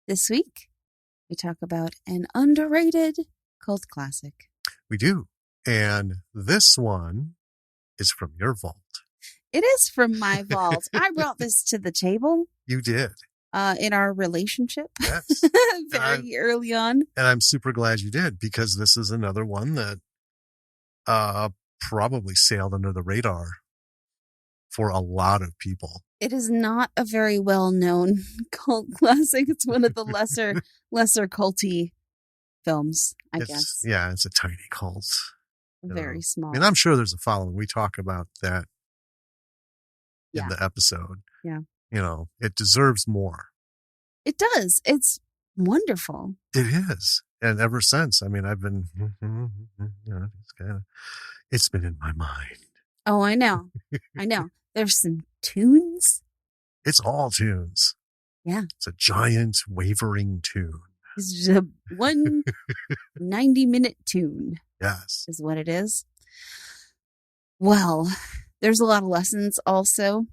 This week, we talk about an underrated cult classic. We do. And this one is from your vault. It is from my vault. I brought this to the table. You did. In our relationship. Yes. Very early on. And I'm super glad you did, because this is another one that probably sailed under the radar for a lot of people. It is not a very well-known cult classic. It's one of the lesser culty films, I guess. Yeah, it's a tiny cult. Very small. And I'm sure there's a following. We talk about that in the episode. Yeah. You know, it deserves more. It does. It's wonderful. It is. And ever since, I mean, I've been, it's been in my mind. Oh, I know. I know. There's some tunes. It's all tunes. Yeah. It's a giant wavering tune. It's just a 90-minute tune. Yes. Is what it is. Well, there's a lot of lessons also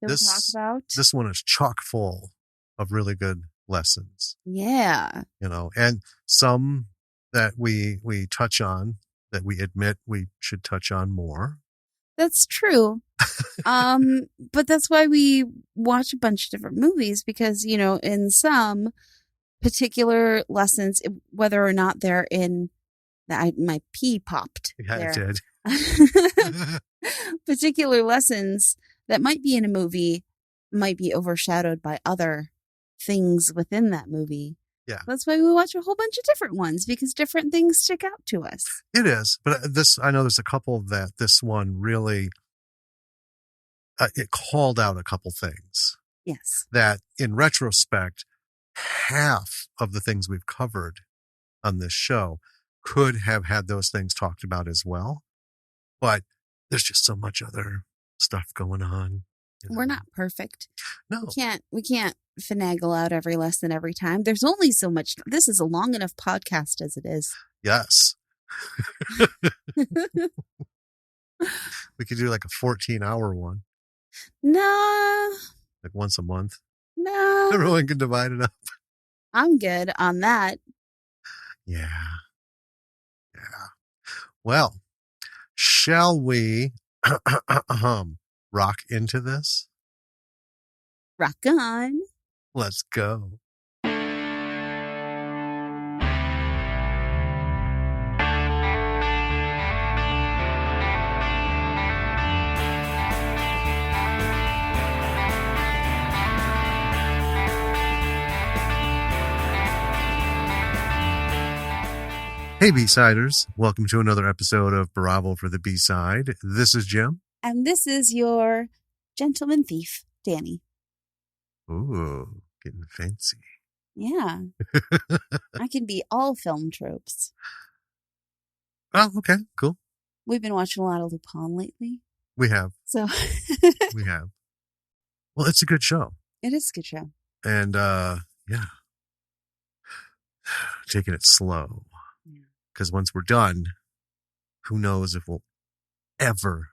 that we talk about. This one is chock full of really good lessons. Yeah. You know, and some that we touch on that we admit we should touch on more. That's true. But that's why we watch a bunch of different movies, because, you know, in some particular lessons, whether or not they're in my pee popped. Yeah, there. it did. Particular lessons that might be in a movie might be overshadowed by other things within that movie. Yeah. That's why we watch a whole bunch of different ones, because different things stick out to us. It is. But I know there's a couple that this one really, it called out a couple things. Yes. That in retrospect, half of the things we've covered on this show could have had those things talked about as well. But there's just so much other stuff going on. You know? We're not perfect. No. We can't finagle out every lesson every time. There's only so much. This is a long enough podcast as it is. Yes. We could do like a 14-hour one. Nah. Like once a month. No. Everyone can divide it up. I'm good on that. Yeah. Yeah. Well, shall we rock into this? Rock on. Let's go. Hey, B-Siders. Welcome to another episode of Bravo for the B-Side. This is Jim. And this is your gentleman thief, Dani. Ooh, getting fancy. Yeah. I can be all film tropes. Oh, okay. Cool. We've been watching a lot of Lupin lately. We have. So. We have. Well, it's a good show. It is a good show. And, yeah. Taking it slow. Because once we're done, who knows if we'll ever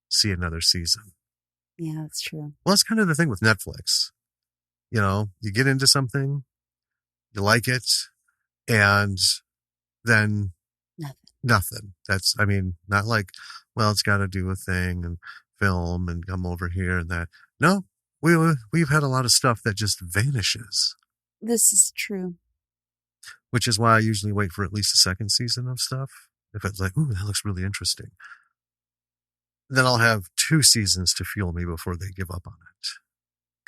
see another season. Yeah, that's true. Well, that's kind of the thing with Netflix. You know, you get into something, you like it, and then nothing. That's, I mean, not like, well, it's got to do a thing and film and come over here and that. No, we've had a lot of stuff that just vanishes. This is true. Which is why I usually wait for at least a second season of stuff. If it's like, ooh, that looks really interesting. Then I'll have 2 seasons to fuel me before they give up on it.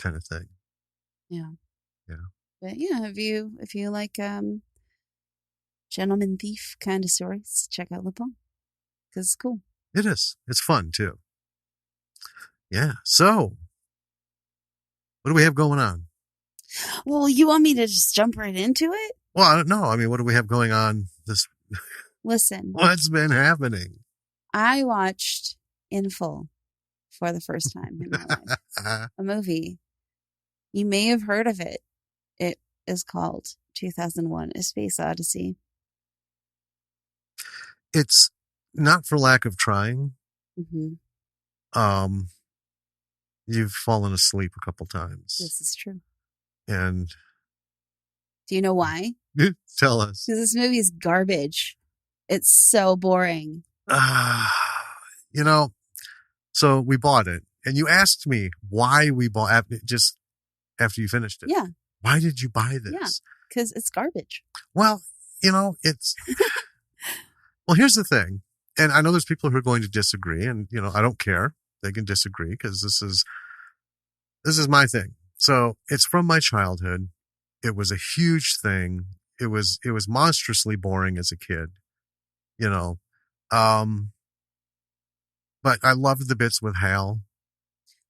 Kind of thing. Yeah. Yeah. But yeah, if you like gentleman thief kind of stories, check out Lupin. Because it's cool. It is. It's fun too. Yeah. So, what do we have going on? Well, you want me to just jump right into it? Well, I don't know. I mean, what do we have going on this? Listen. What's been happening? I watched in full for the first time in my life a movie. You may have heard of it. It is called 2001: A Space Odyssey. It's not for lack of trying. Mm-hmm. You've fallen asleep a couple times. This is true. And Do you know why? Tell us. Because this movie is garbage. It's so boring. You know, so we bought it, and you asked me why we bought just after you finished it. Yeah. Why did you buy this? Yeah, because it's garbage. Well, it's well, here's the thing. And I know there's people who are going to disagree, and I don't care. They can disagree because this is my thing. So it's from my childhood. It was a huge thing. It was monstrously boring as a kid, but I loved the bits with Hal.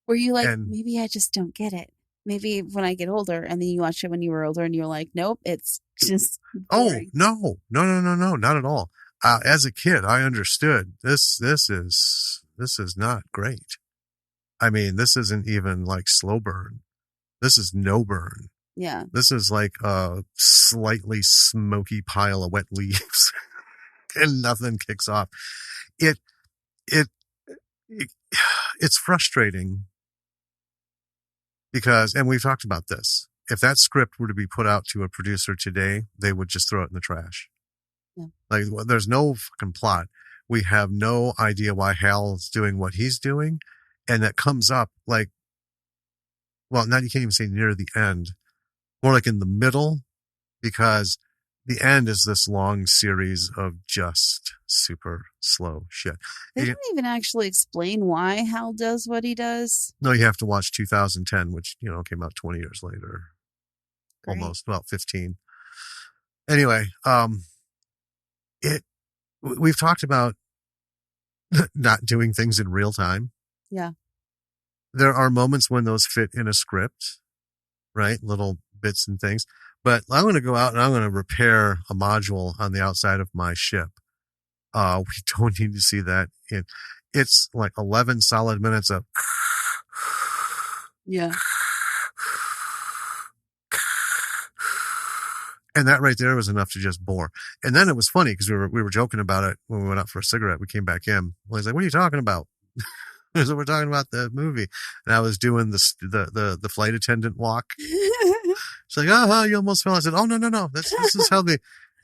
Were you like, maybe I just don't get it? Maybe when I get older, and then you watch it when you were older, and you're like, nope, it's just boring. Oh, no, not at all. As a kid, I understood this is not great. I mean, this isn't even like slow burn. This is no burn. Yeah. This is like a slightly smoky pile of wet leaves and nothing kicks off. It's frustrating because, and we've talked about this, if that script were to be put out to a producer today, they would just throw it in the trash. Yeah. Like, there's no fucking plot. We have no idea why Hal's doing what he's doing. And that comes up like, well, now you can't even say near the end, more like in the middle, because the end is this long series of just super slow shit. They don't even actually explain why Hal does what he does. No, you have to watch 2010, which, came out 20 years later. Great. Almost, about 15. Anyway, we've talked about not doing things in real time. Yeah. There are moments when those fit in a script, right? Little bits and things. But I'm going to go out and I'm going to repair a module on the outside of my ship. We don't need to see that. It's like 11 solid minutes of. Yeah. And that right there was enough to just bore. And then it was funny because we were joking about it when we went out for a cigarette. We came back in. Well, he's like, "What are you talking about?" So we're talking about the movie, and I was doing the flight attendant walk. She's like, "Oh, you almost fell." I said, "Oh, no. This is how they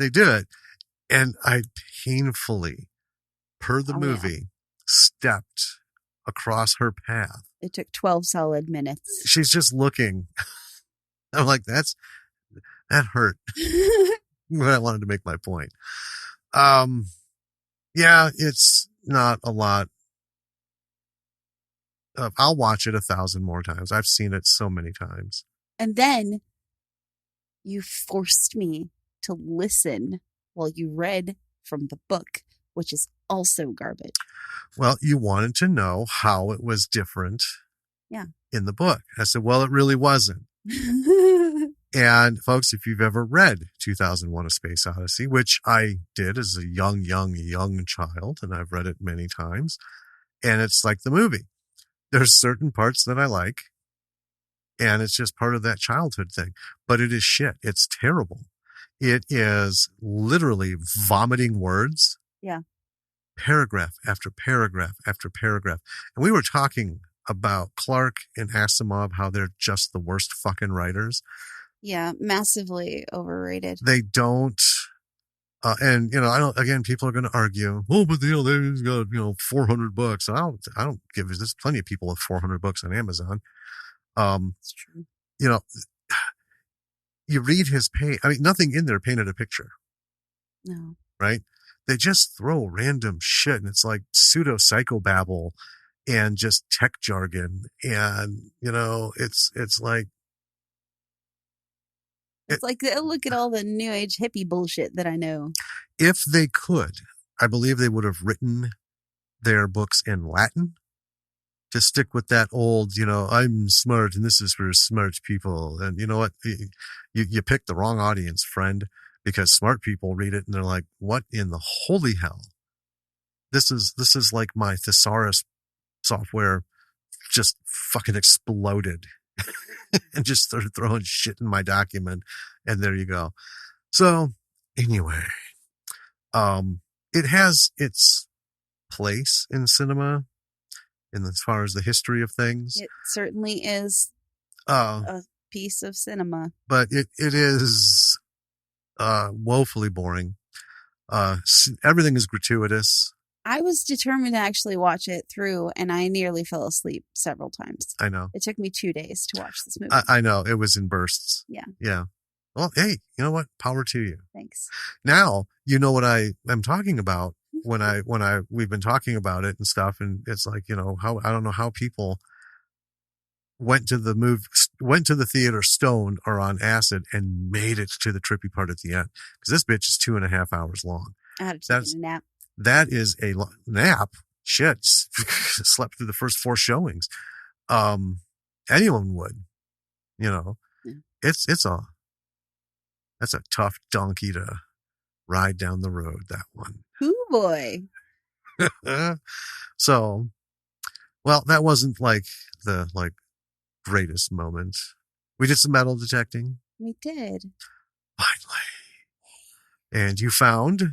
do it." And I painfully, per the movie, stepped across her path. It took 12 solid minutes. She's just looking. I'm like, that hurt. But I wanted to make my point. Yeah, it's not a lot. I'll watch it 1,000 more times. I've seen it so many times. And then you forced me to listen while you read from the book, which is also garbage. Well, you wanted to know how it was different in the book. I said, well, it really wasn't. And folks, if you've ever read 2001: A Space Odyssey, which I did as a young child, and I've read it many times, and it's like the movie. There's certain parts that I like, and it's just part of that childhood thing. But it is shit. It's terrible. It is literally vomiting words. Yeah. Paragraph after paragraph after paragraph. And we were talking about Clark and Asimov, how they're just the worst fucking writers. Yeah, massively overrated. They don't, and I don't. Again, people are going to argue. Oh, but they've got $400. I don't give. There's plenty of people with $400 on Amazon. It's true. You read his page. I mean, nothing in there painted a picture. No. Right? They just throw random shit, and it's like pseudo psychobabble and just tech jargon, and it's like. It's like, look at all the new age hippie bullshit that I know. If they could, I believe they would have written their books in Latin to stick with that old, I'm smart and this is for smart people. And you know what? You picked the wrong audience, friend, because smart people read it and they're like, what in the holy hell? This is like my thesaurus software just fucking exploded. And just started throwing shit in my document, and there you go. So anyway, it has its place in cinema, in as far as the history of things. It certainly is a piece of cinema. But it is woefully boring. Everything is gratuitous. I was determined to actually watch it through, and I nearly fell asleep several times. I know. It took me 2 days to watch this movie. I know. It was in bursts. Yeah. Yeah. Well, hey, you know what? Power to you. Thanks. Now, you know what I am talking about we've been talking about it and stuff. And it's like, I don't know how people went to the theater stoned or on acid and made it to the trippy part at the end. Because this bitch is 2.5 hours long. I had to take a nap. That is a nap. Shit. Slept through the first 4 showings. Anyone would, Yeah. That's a tough donkey to ride down the road, that one. Ooh, boy. So, well, that wasn't the greatest moment. We did some metal detecting. We did. Finally. And you found?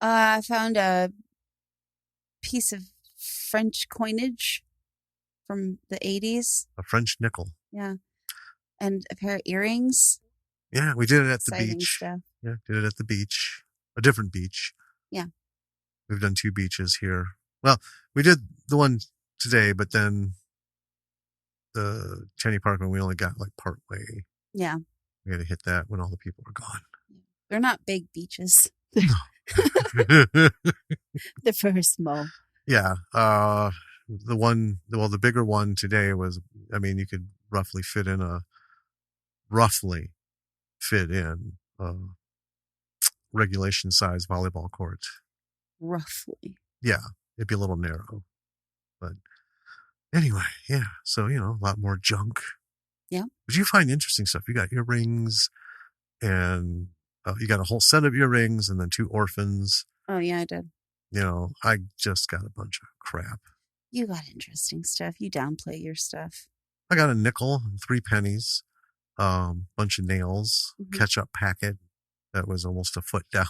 I found a piece of French coinage from the 80s. A French nickel. Yeah. And a pair of earrings. Yeah, we did it at the Exciting beach. Stuff. Yeah, did it at the beach. A different beach. Yeah. We've done 2 beaches here. Well, we did the one today, but then the Tenny Park one, we only got part way. Yeah. We had to hit that when all the people were gone. They're not big beaches. No. They're very small. Yeah. The bigger one today was, you could roughly fit in a regulation size volleyball court. Roughly. Yeah. It'd be a little narrow. But anyway, yeah. So, a lot more junk. Yeah. But you find interesting stuff. You got earrings and you got a whole set of earrings and then 2 orphans. Oh, yeah, I did. I just got a bunch of crap. You got interesting stuff. You downplay your stuff. I got a nickel and 3 pennies, bunch of nails, ketchup packet that was almost a foot down.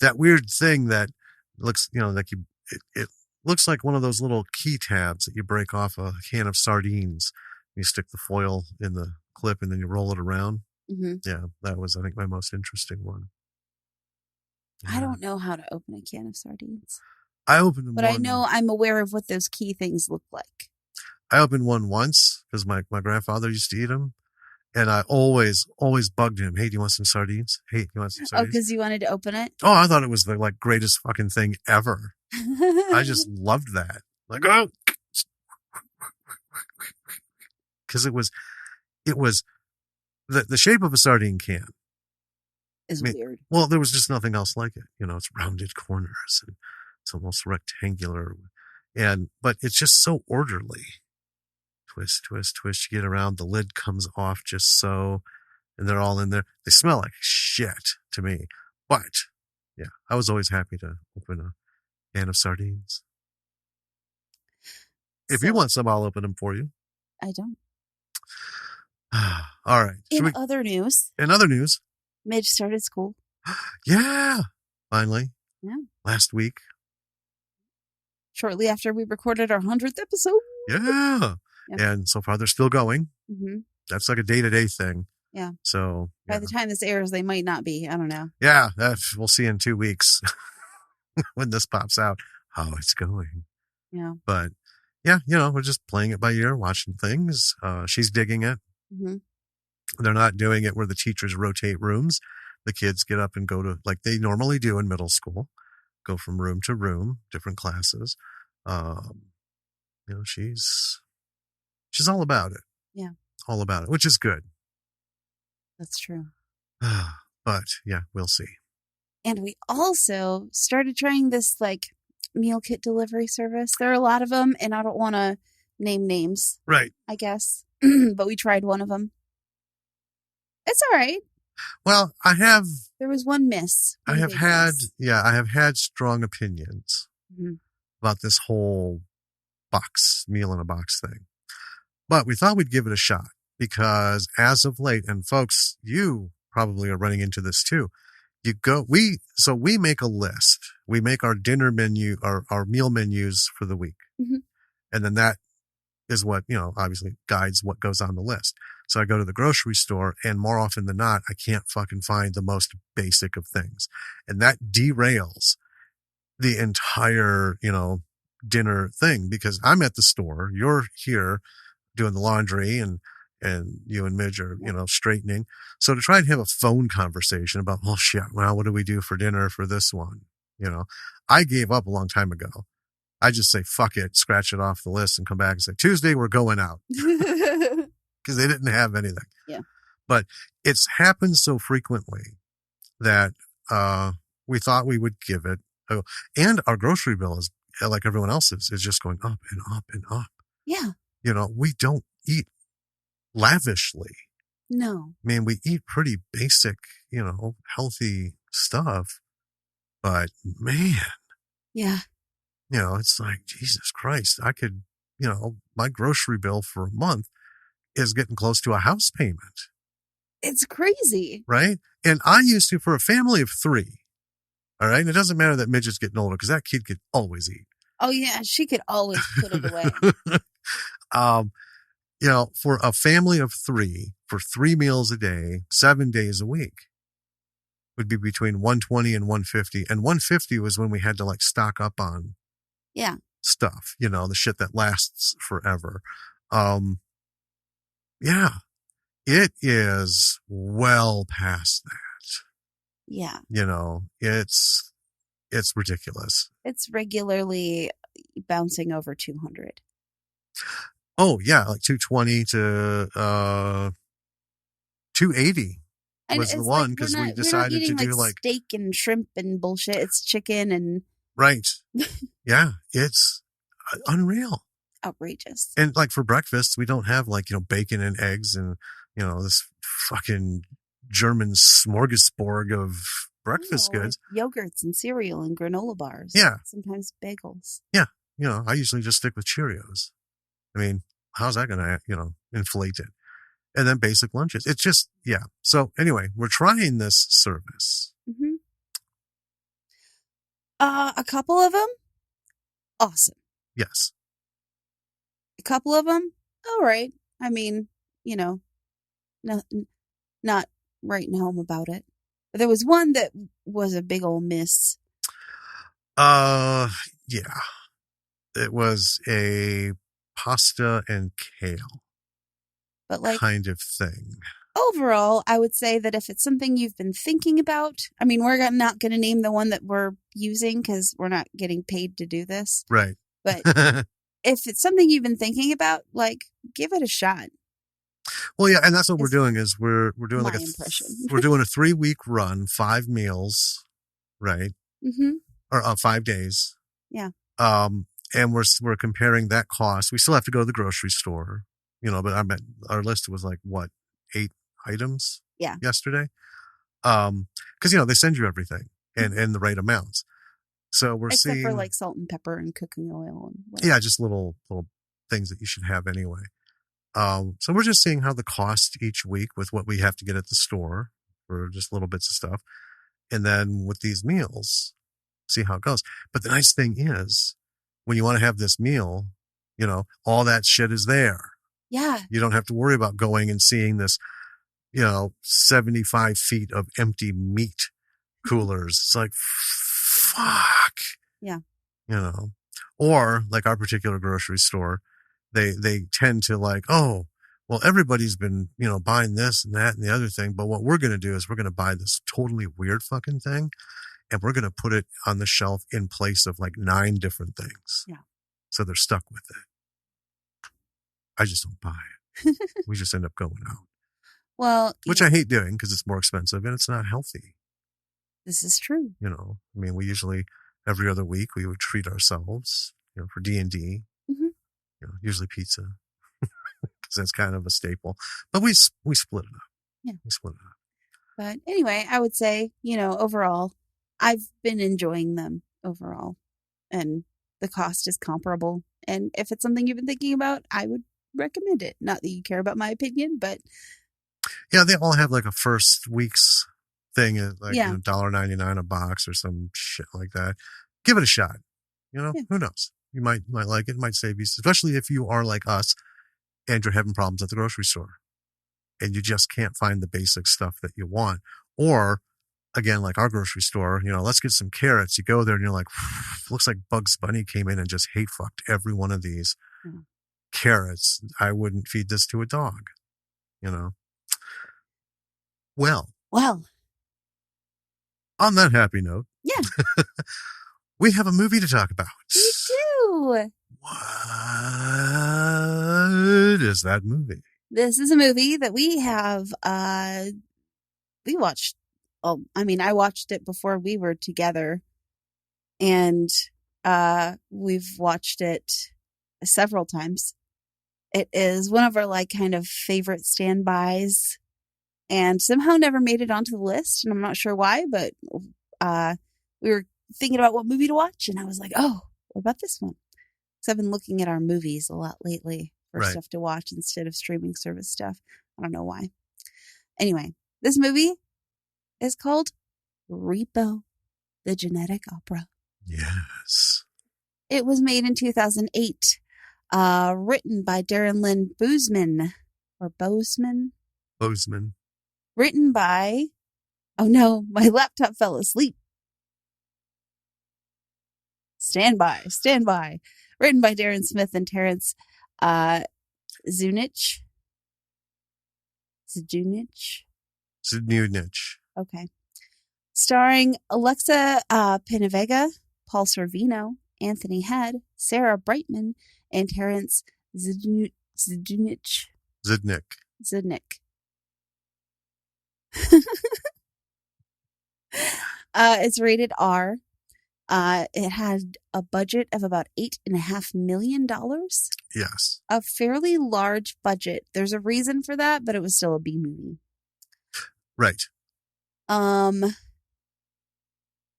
That weird thing that looks, it looks like one of those little key tabs that you break off a can of sardines. You stick the foil in the clip and then you roll it around. Mm-hmm. Yeah, that was, I think, my most interesting one. Yeah. I don't know how to open a can of sardines. I opened them, but I know I'm aware of what those key things look like. I opened one once because my grandfather used to eat them, and I always bugged him. Hey, do you want some sardines? Hey, you want some sardines? Oh, because you wanted to open it? Oh, I thought it was the greatest fucking thing ever. I just loved that. Oh, because it was the shape of a sardine can. Is weird. Well, there was just nothing else like it. It's rounded corners and it's almost rectangular, but it's just so orderly. Twist, twist, twist. You get around, the lid comes off just so, and they're all in there. They smell like shit to me, but yeah, I was always happy to open a can of sardines. If you want some, I'll open them for you. I don't. All right. In other news, Midge started school. Yeah, finally. Yeah. Last week. Shortly after we recorded our 100th episode. Yeah. Yep. And so far they're still going. Mm-hmm. That's like a day-to-day thing. Yeah. So by the time this airs, they might not be. I don't know. Yeah. We'll see in 2 weeks when this pops out how it's going. Yeah. But yeah, we're just playing it by ear, watching things. She's digging it. Mm-hmm. They're not doing it where the teachers rotate rooms. The kids get up and go to, like they normally do in middle school, go from room to room, different classes. She's all about it. Yeah. All about it, which is good. That's true. But yeah, we'll see. And we also started trying this meal kit delivery service. There are a lot of them, and I don't want to name names. Right. I guess. But we tried one of them. It's all right. Well, there was one miss. I have had strong opinions about this whole meal in a box thing. But we thought we'd give it a shot because as of late, and folks, you probably are running into this too. We make a list. We make our dinner menu, our meal menus for the week. Mm-hmm. And then that is what, obviously guides what goes on the list. So I go to the grocery store, and more often than not, I can't fucking find the most basic of things. And that derails the entire, dinner thing, because I'm at the store, you're here doing the laundry, and you and Midge are, straightening. So to try and have a phone conversation about, oh shit, well, what do we do for dinner for this one? I gave up a long time ago. I just say, fuck it, scratch it off the list and come back and say, Tuesday, we're going out. Because they didn't have anything. Yeah. But it's happened so frequently that we thought we would give it. And our grocery bill is, like everyone else's, is just going up and up and up. Yeah. We don't eat lavishly. No. I mean, we eat pretty basic, healthy stuff. But man. Yeah. It's like, Jesus Christ, I could, my grocery bill for a month is getting close to a house payment. It's crazy. Right? And I used to, for a family of 3. All right. And it doesn't matter that Midget's getting older, because that kid could always eat. Oh, yeah. She could always put it away. For a family of 3, for 3 meals a day, 7 days a week, would be between 120 and 150. And 150 was when we had to stock up on stuff, the shit that lasts forever. Yeah, it is well past that. Yeah. It's ridiculous. It's regularly bouncing over 200. Oh yeah, like 220 to 280 was the one, because we decided to do steak and shrimp and bullshit. It's chicken and right. Yeah, it's unreal. Outrageous. And for breakfast, we don't have bacon and eggs and this fucking German smorgasbord of breakfast goods. Yogurts and cereal and granola bars. Yeah. Sometimes bagels. Yeah. I usually just stick with Cheerios. I mean, how's that going to, inflate it? And then basic lunches. It's just, yeah. So anyway, we're trying this service. Mm-hmm. A couple of them, awesome. Yes. A couple of them, all right. I mean, not writing home about it. But there was one that was a big old miss. Yeah. It was a pasta and kale, but kind of thing. Overall, I would say that if it's something you've been thinking about, I mean, we're not going to name the one that we're using because we're not getting paid to do this. Right. But if it's something you've been thinking about, give it a shot. Well, yeah, and that's what we're doing is we're doing we're doing a 3-week run, 5 meals, right? Mm-hmm. Or 5 days. Yeah. And we're comparing that cost. We still have to go to the grocery store, but our list was 8 items yesterday. Because, they send you everything and the right amounts. So we're except seeing. for salt and pepper and cooking oil. And whatever. Yeah, just little things that you should have anyway. So we're just seeing how the cost each week with what we have to get at the store for just little bits of stuff. And then with these meals, see how it goes. But the nice thing is, when you want to have this meal, all that shit is there. Yeah. You don't have to worry about going and seeing this, 75 feet of empty meat coolers. It's like, fuck. Yeah. Or our particular grocery store, they tend to oh, well, everybody's been, buying this and that and the other thing. But what we're going to do is we're going to buy this totally weird fucking thing, and we're going to put it on the shelf in place of 9 different things. Yeah. So they're stuck with it. I just don't buy it. We just end up going out. Well, which I hate doing because it's more expensive and it's not healthy. This is true. I mean, we usually every other week we would treat ourselves, for D&D. Mm-hmm. Usually pizza, because that's kind of a staple. But we split it up. Yeah, we split it up. But anyway, I would say overall, I've been enjoying them overall, and the cost is comparable. And if it's something you've been thinking about, I would recommend it. Not that you care about my opinion, but yeah, they all have a first week's thing, $1.99 a box or some shit like that. Give it a shot. Who knows? You might like it. It might save you, especially if you are like us and you're having problems at the grocery store and you just can't find the basic stuff that you want. Or again, like our grocery store, let's get some carrots. You go there and you're like, looks like Bugs Bunny came in and just hate fucked every one of these carrots. I wouldn't feed this to a dog, Well, on that happy note, yeah, we have a movie to talk about. We do. What is that movie? This is a movie that we have, we watched. I watched it before we were together, and we've watched it several times. It is one of our kind of favorite standbys, and somehow never made it onto the list, and I'm not sure why, but we were thinking about what movie to watch, and I was like, oh, what about this one? Because I've been looking at our movies a lot lately for stuff to watch instead of streaming service stuff. I don't know why. Anyway, this movie is called Repo, the Genetic Opera. Yes. It was made in 2008, written by Darren Lynn Bousman. Written by, oh no, my laptop fell asleep. Stand by. Written by Darren Smith and Terrence Zunich. Okay. Starring Alexa Penavega, Paul Sorvino, Anthony Head, Sarah Brightman, and Terrence Zidnik. It's rated R. It had a budget of about $8.5 million. Yes. A fairly large budget. There's a reason for that, but it was still a B movie. Right.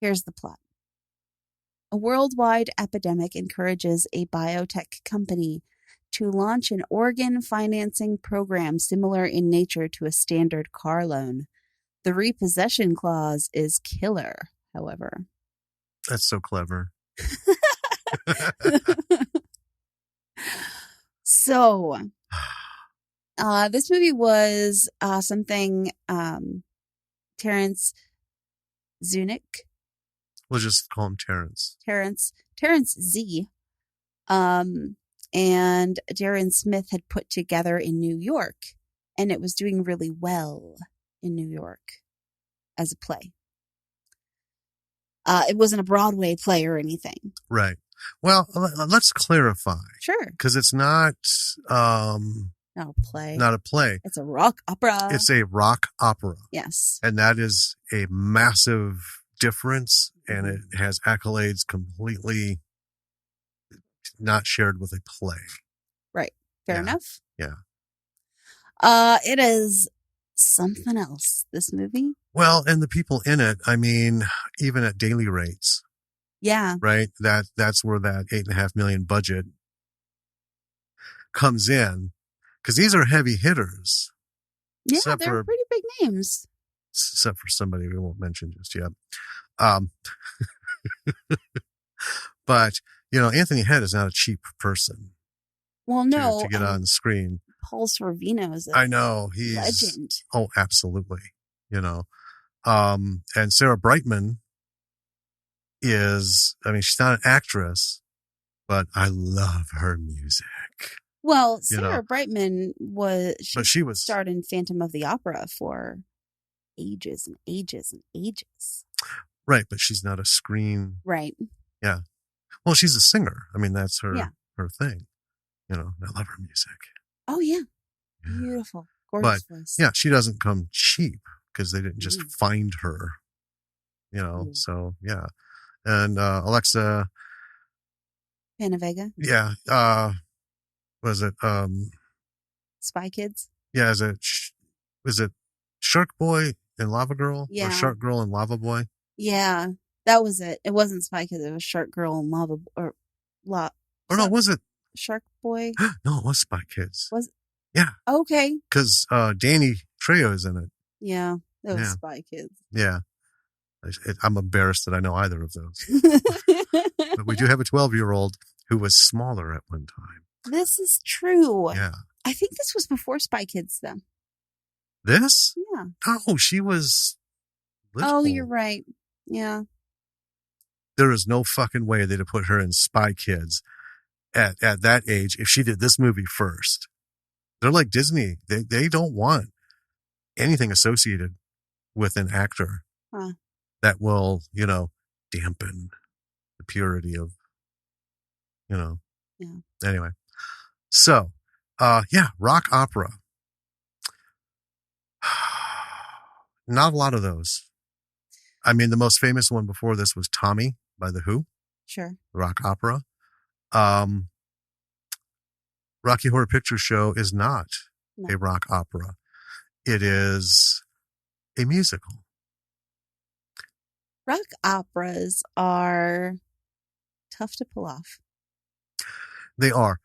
Here's the plot. A worldwide epidemic encourages a biotech company to launch an organ financing program similar in nature to a standard car loan. The repossession clause is killer, however. That's so clever. So, this movie was something Terrence Zunick. We'll just call him Terrence. Terrence Z. And Darren Smith had put together in New York, and it was doing really well in New York as a play. It wasn't a Broadway play or anything. Right. Well, let's clarify. Sure. Because it's not not a play. Not a play. It's a rock opera. It's a rock opera. Yes. And that is a massive difference, and it has accolades completely not shared with a play. Right. Fair enough. Yeah. It is something else, this movie. Well, and the people in it, even at daily rates. Yeah. Right? That's where that $8.5 million budget comes in. Because these are heavy hitters. Yeah, they're pretty big names. Except for somebody we won't mention just yet. But, Anthony Head is not a cheap person. Well, no. To get on the screen. Paul Sorvino is I know. He's legend. Oh, absolutely. And Sarah Brightman is, she's not an actress, but I love her music. Well, Sarah Brightman she was starred in Phantom of the Opera for ages and ages and ages. Right, but she's not a screen. Right. Yeah. Well, she's a singer. That's her thing. I love her music. Oh, yeah. Beautiful. Gorgeous voice. Yeah, she doesn't come cheap because they didn't just find her. So, yeah. And Alexa Penavega. Yeah. Was it Spy Kids? Yeah, is it Shark Boy and Lava Girl? Yeah. Or Shark Girl and Lava Boy? Yeah, that was it. It wasn't Spy Kids, it was Shark Girl and Lava no, was it Shark Boy? No, it was Spy Kids. Was it? Yeah. Okay. Because Dani Trejo is in it. Yeah, it was Spy Kids. Yeah. I'm embarrassed that I know either of those. But we do have a 12-year-old who was smaller at one time. This is true. Yeah. I think this was before Spy Kids, though. This? Yeah. Oh, she was little. Oh, you're right. Yeah. There is no fucking way they'd have put her in Spy Kids at that age if she did this movie first. They're like Disney. They don't want anything associated with an actor that will, dampen the purity of, Yeah. Anyway. So, rock opera. Not a lot of those. I mean, the most famous one before this was Tommy by The Who. Sure. Rock opera. Rocky Horror Picture Show is not a rock opera. It is a musical. Rock operas are tough to pull off. They are.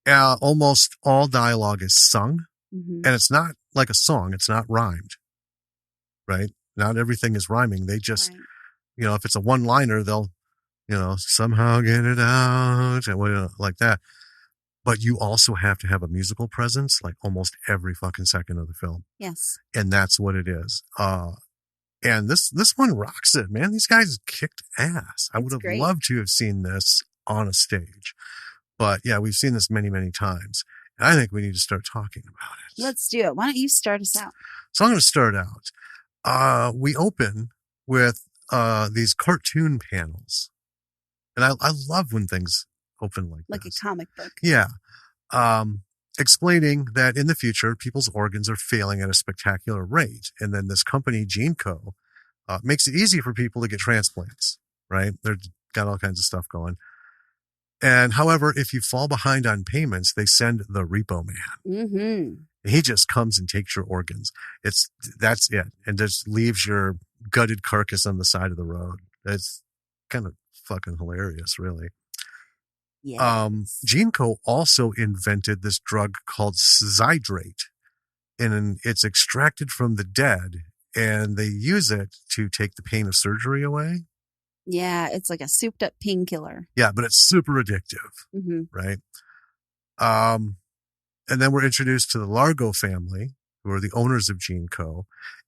Almost all dialogue is sung, and it's not like a song. It's not rhymed, right? Not everything is rhyming. They just, if it's a one-liner, they'll, somehow get it out, and like that. But you also have to have a musical presence like almost every fucking second of the film. Yes. And that's what it is. And this one rocks it, man. These guys kicked ass. I would have loved to have seen this on a stage. But yeah, we've seen this many, many times. And I think we need to start talking about it. Let's do it. Why don't you start us out? So I'm going to start out. We open with these cartoon panels. And I love when things open like this. A comic book. Yeah. Explaining that in the future, people's organs are failing at a spectacular rate. And then this company, GeneCo, makes it easy for people to get transplants, right? They've got all kinds of stuff going. And however, if you fall behind on payments, they send the Repo Man. Mm-hmm. And he just comes and takes your organs. That's it. And just leaves your gutted carcass on the side of the road. It's kind of fucking hilarious, really. Yes. GeneCo also invented this drug called Zydrate, and it's extracted from the dead, and they use it to take the pain of surgery away. Yeah, it's like a souped up painkiller. Yeah, but it's super addictive, right? And then we're introduced to the Largo family, who are the owners of GeneCo,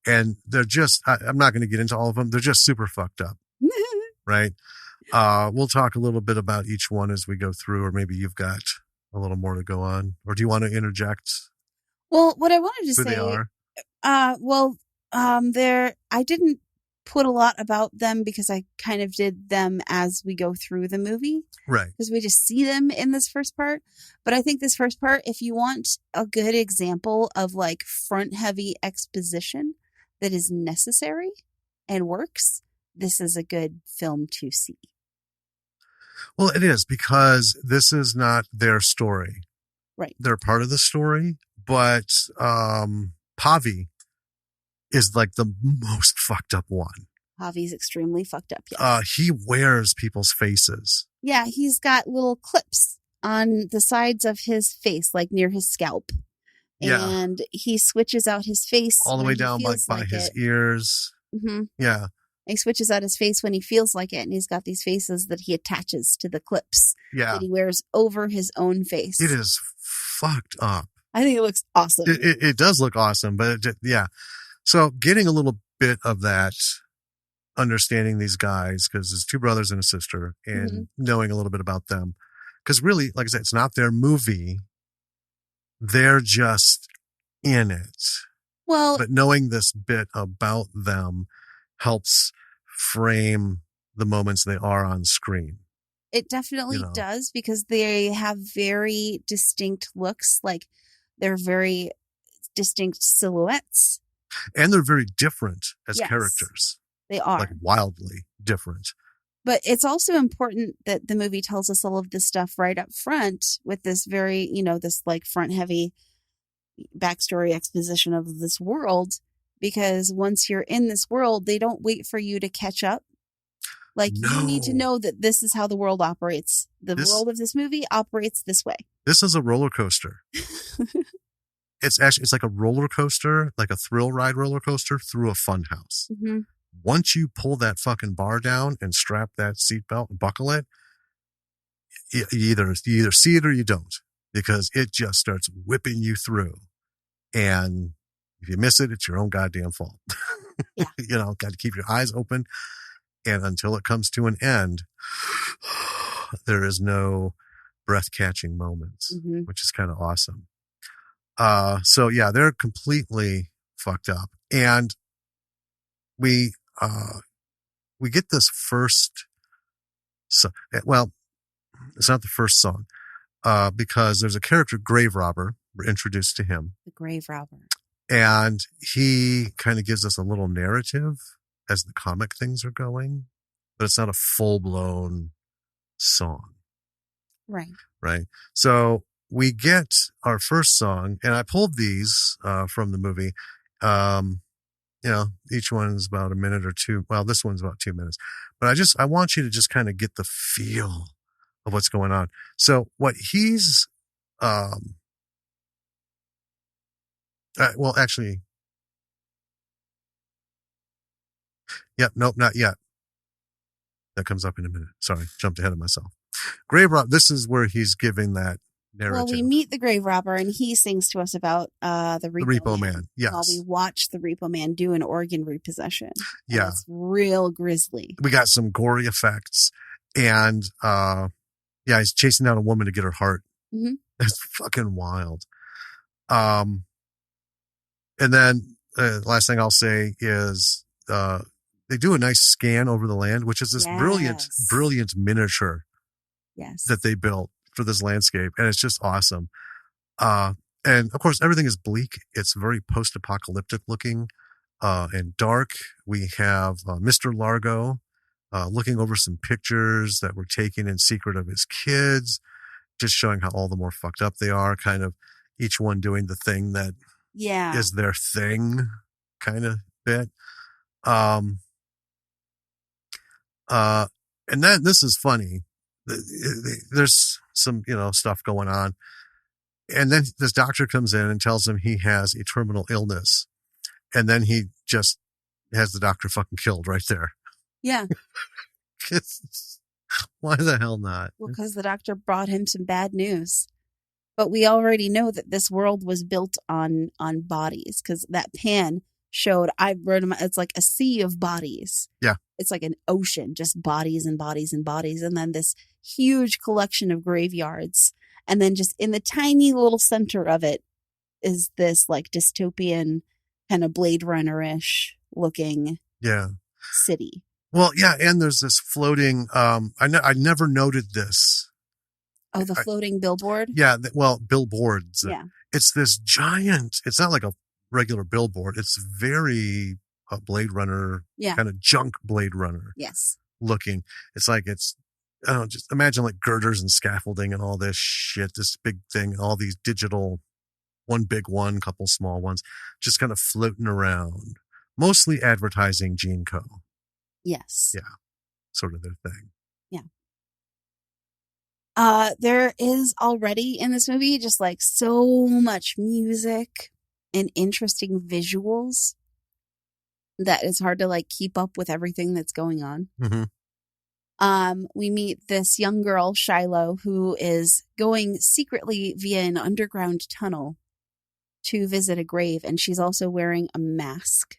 and they're just, I'm not going to get into all of them, they're just super fucked up, right? We'll talk a little bit about each one as we go through, or maybe you've got a little more to go on, or do you want to interject? Well, what I wanted to who say, they are? I didn't put a lot about them because I kind of did them as we go through the movie. Right. Because we just see them in this first part. But I think this first part, if you want a good example of like front heavy exposition that is necessary and works, this is a good film to see. Well, it is, because this is not their story. Right. They're part of the story, but Pavi is like the most fucked up one. Pavi's extremely fucked up, yes. He wears people's faces. Yeah, he's got little clips on the sides of his face, like near his scalp. Yeah. And he switches out his face all the way down by his ears. Mm-hmm. Yeah. He switches out his face when he feels like it, and he's got these faces that he attaches to the clips that he wears over his own face. It is fucked up. I think it looks awesome. It does look awesome, but yeah. So getting a little bit of that, understanding these guys, because there's two brothers and a sister, and knowing a little bit about them. Because really, like I said, it's not their movie. They're just in it. Well, but knowing this bit about them helps frame the moments they are on screen. It definitely does, because they have very distinct looks. Like, they're very distinct silhouettes. And they're very different as characters. They are. Like, wildly different. But it's also important that the movie tells us all of this stuff right up front with this very, this like front heavy backstory exposition of this world. Because once you're in this world, they don't wait for you to catch up. Like, you need to know that this is how the world operates. The world of this movie operates this way. This is a roller coaster. It's like a roller coaster, like a thrill ride roller coaster through a fun house. Mm-hmm. Once you pull that fucking bar down and strap that seatbelt and buckle it, you either see it or you don't, because it just starts whipping you through. And if you miss it, it's your own goddamn fault. Yeah. Got to keep your eyes open. And until it comes to an end, there is no breath-catching moments, which is kind of awesome. So yeah, they're completely fucked up. And we get this first, well, it's not the first song, because there's a character, Grave Robber. We're introduced to him. The Grave Robber. And he kind of gives us a little narrative as the comic things are going, but it's not a full-blown song. Right. So we get our first song, and I pulled these from the movie. Each one's about a minute or two. Well, this one's about 2 minutes. But I want you to just kind of get the feel of what's going on. So what he's, actually, yep, nope, not yet. That comes up in a minute. Sorry, jumped ahead of myself. Grave Robber, this is where he's giving that narrative. Well, we meet the Grave Robber, and he sings to us about the Repo Man. Yes. While we watch the Repo Man do an organ repossession. Yeah. It's real grisly. We got some gory effects, and he's chasing down a woman to get her heart. Mm-hmm. It's fucking wild. And then last thing I'll say is they do a nice scan over the land, which is this brilliant miniature that they built for this landscape. And it's just awesome. And of course, everything is bleak. It's very post-apocalyptic looking and dark. We have Mr. Largo looking over some pictures that were taken in secret of his kids, just showing how all the more fucked up they are, kind of each one doing the thing that is their thing kind of bit. And then this is funny. There's some, stuff going on. And then this doctor comes in and tells him he has a terminal illness. And then he just has the doctor fucking killed right there. Yeah. Why the hell not? Well, because the doctor brought him some bad news. But we already know that this world was built on bodies, because that pan showed, I wrote him, it's like a sea of bodies. Yeah. It's like an ocean, just bodies and bodies and bodies. And then this huge collection of graveyards. And then just in the tiny little center of it is this like dystopian kind of Blade Runner-ish looking city. Well, yeah. And there's this floating, I never noted this. Oh, the floating billboard? Yeah. Billboards. Yeah. It's this giant, it's not like a regular billboard. It's very Blade Runner, kind of junk Blade Runner. Yes. Looking. It's like I don't know, just imagine like girders and scaffolding and all this shit, this big thing, all these digital, one big one, couple small ones, just kind of floating around, mostly advertising Gene Co. Yes. Yeah. Sort of their thing. Yeah. There is already in this movie just like so much music and interesting visuals that it's hard to like keep up with everything that's going on. Mm-hmm. We meet this young girl, Shiloh, who is going secretly via an underground tunnel to visit a grave. And she's also wearing a mask.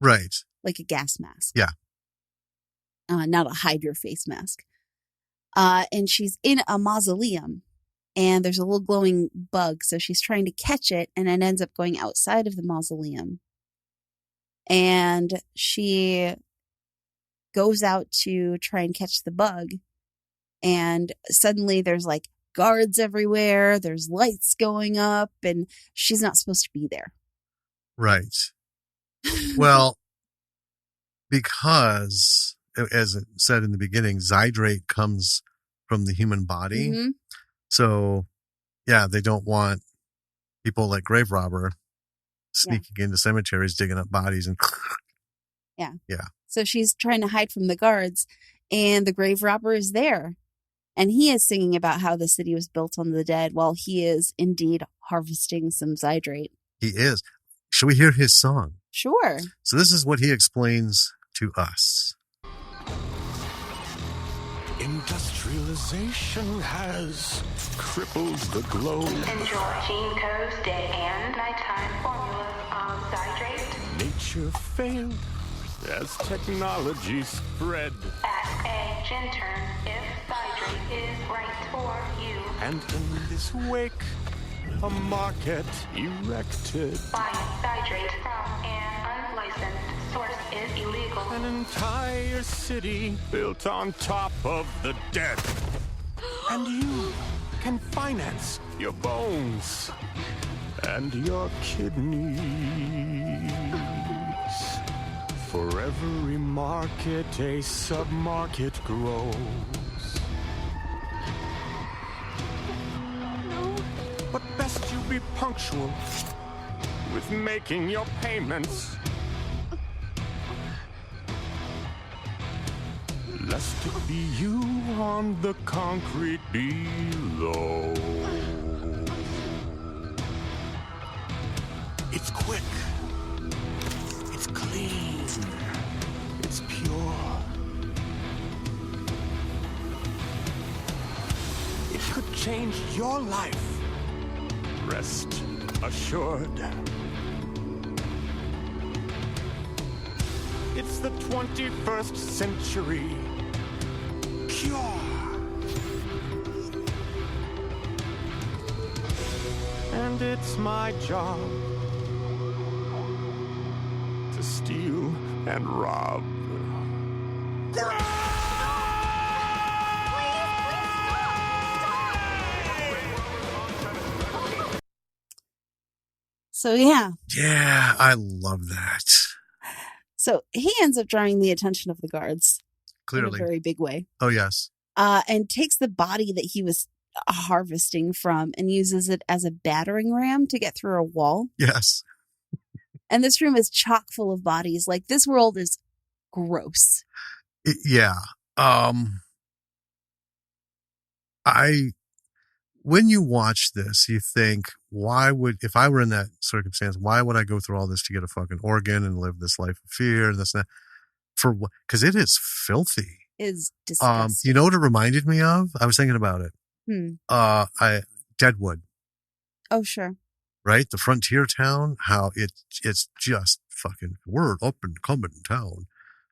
Right. Like a gas mask. Yeah. Not a hide your face mask. And she's in a mausoleum. And there's a little glowing bug. So she's trying to catch it. And it ends up going outside of the mausoleum. And she goes out to try and catch the bug. And suddenly there's like guards everywhere. There's lights going up. And she's not supposed to be there. Right. Well, because, as it said in the beginning, zydrate comes from the human body. Mm-hmm. So, yeah, they don't want people like Grave Robber sneaking into cemeteries, digging up bodies and... Yeah. Yeah. So she's trying to hide from the guards, and the Grave Robber is there. And he is singing about how the city was built on the dead while he is indeed harvesting some zydrate. He is. Should we hear his song? Sure. So this is what he explains to us. Industrialization Civilization has crippled the globe. Enjoy gene codes, day and nighttime formulas of Zydrate. Nature failed as technology spread. Ask a Gintern if Zydrate is right for you. And in this wake, a market erected. Buying Zydrate from an unlicensed source is illegal. An entire city built on top of the dead. And you can finance your bones and your kidneys. For every market, a sub-market grows. But best you be punctual with making your payments. Lest it be you on the concrete below. It's quick. It's clean. It's pure. It could change your life. Rest assured. It's the 21st century. Pure. And it's my job to steal and rob. So yeah. Yeah, I love that. So he ends up drawing the attention of the guards. Clearly. In a very big way. Oh, yes. And takes the body that he was harvesting from and uses it as a battering ram to get through a wall. Yes. And this room is chock full of bodies. Like, this world is gross. Yeah. When you watch this, you think, if I were in that circumstance, why would I go through all this to get a fucking organ and live this life of fear and this and that? For what? Because it is filthy. Is disgusting. You know what it reminded me of? I was thinking about it. Deadwood. Oh, sure. Right? The frontier town, how it's just fucking, we're up and coming town.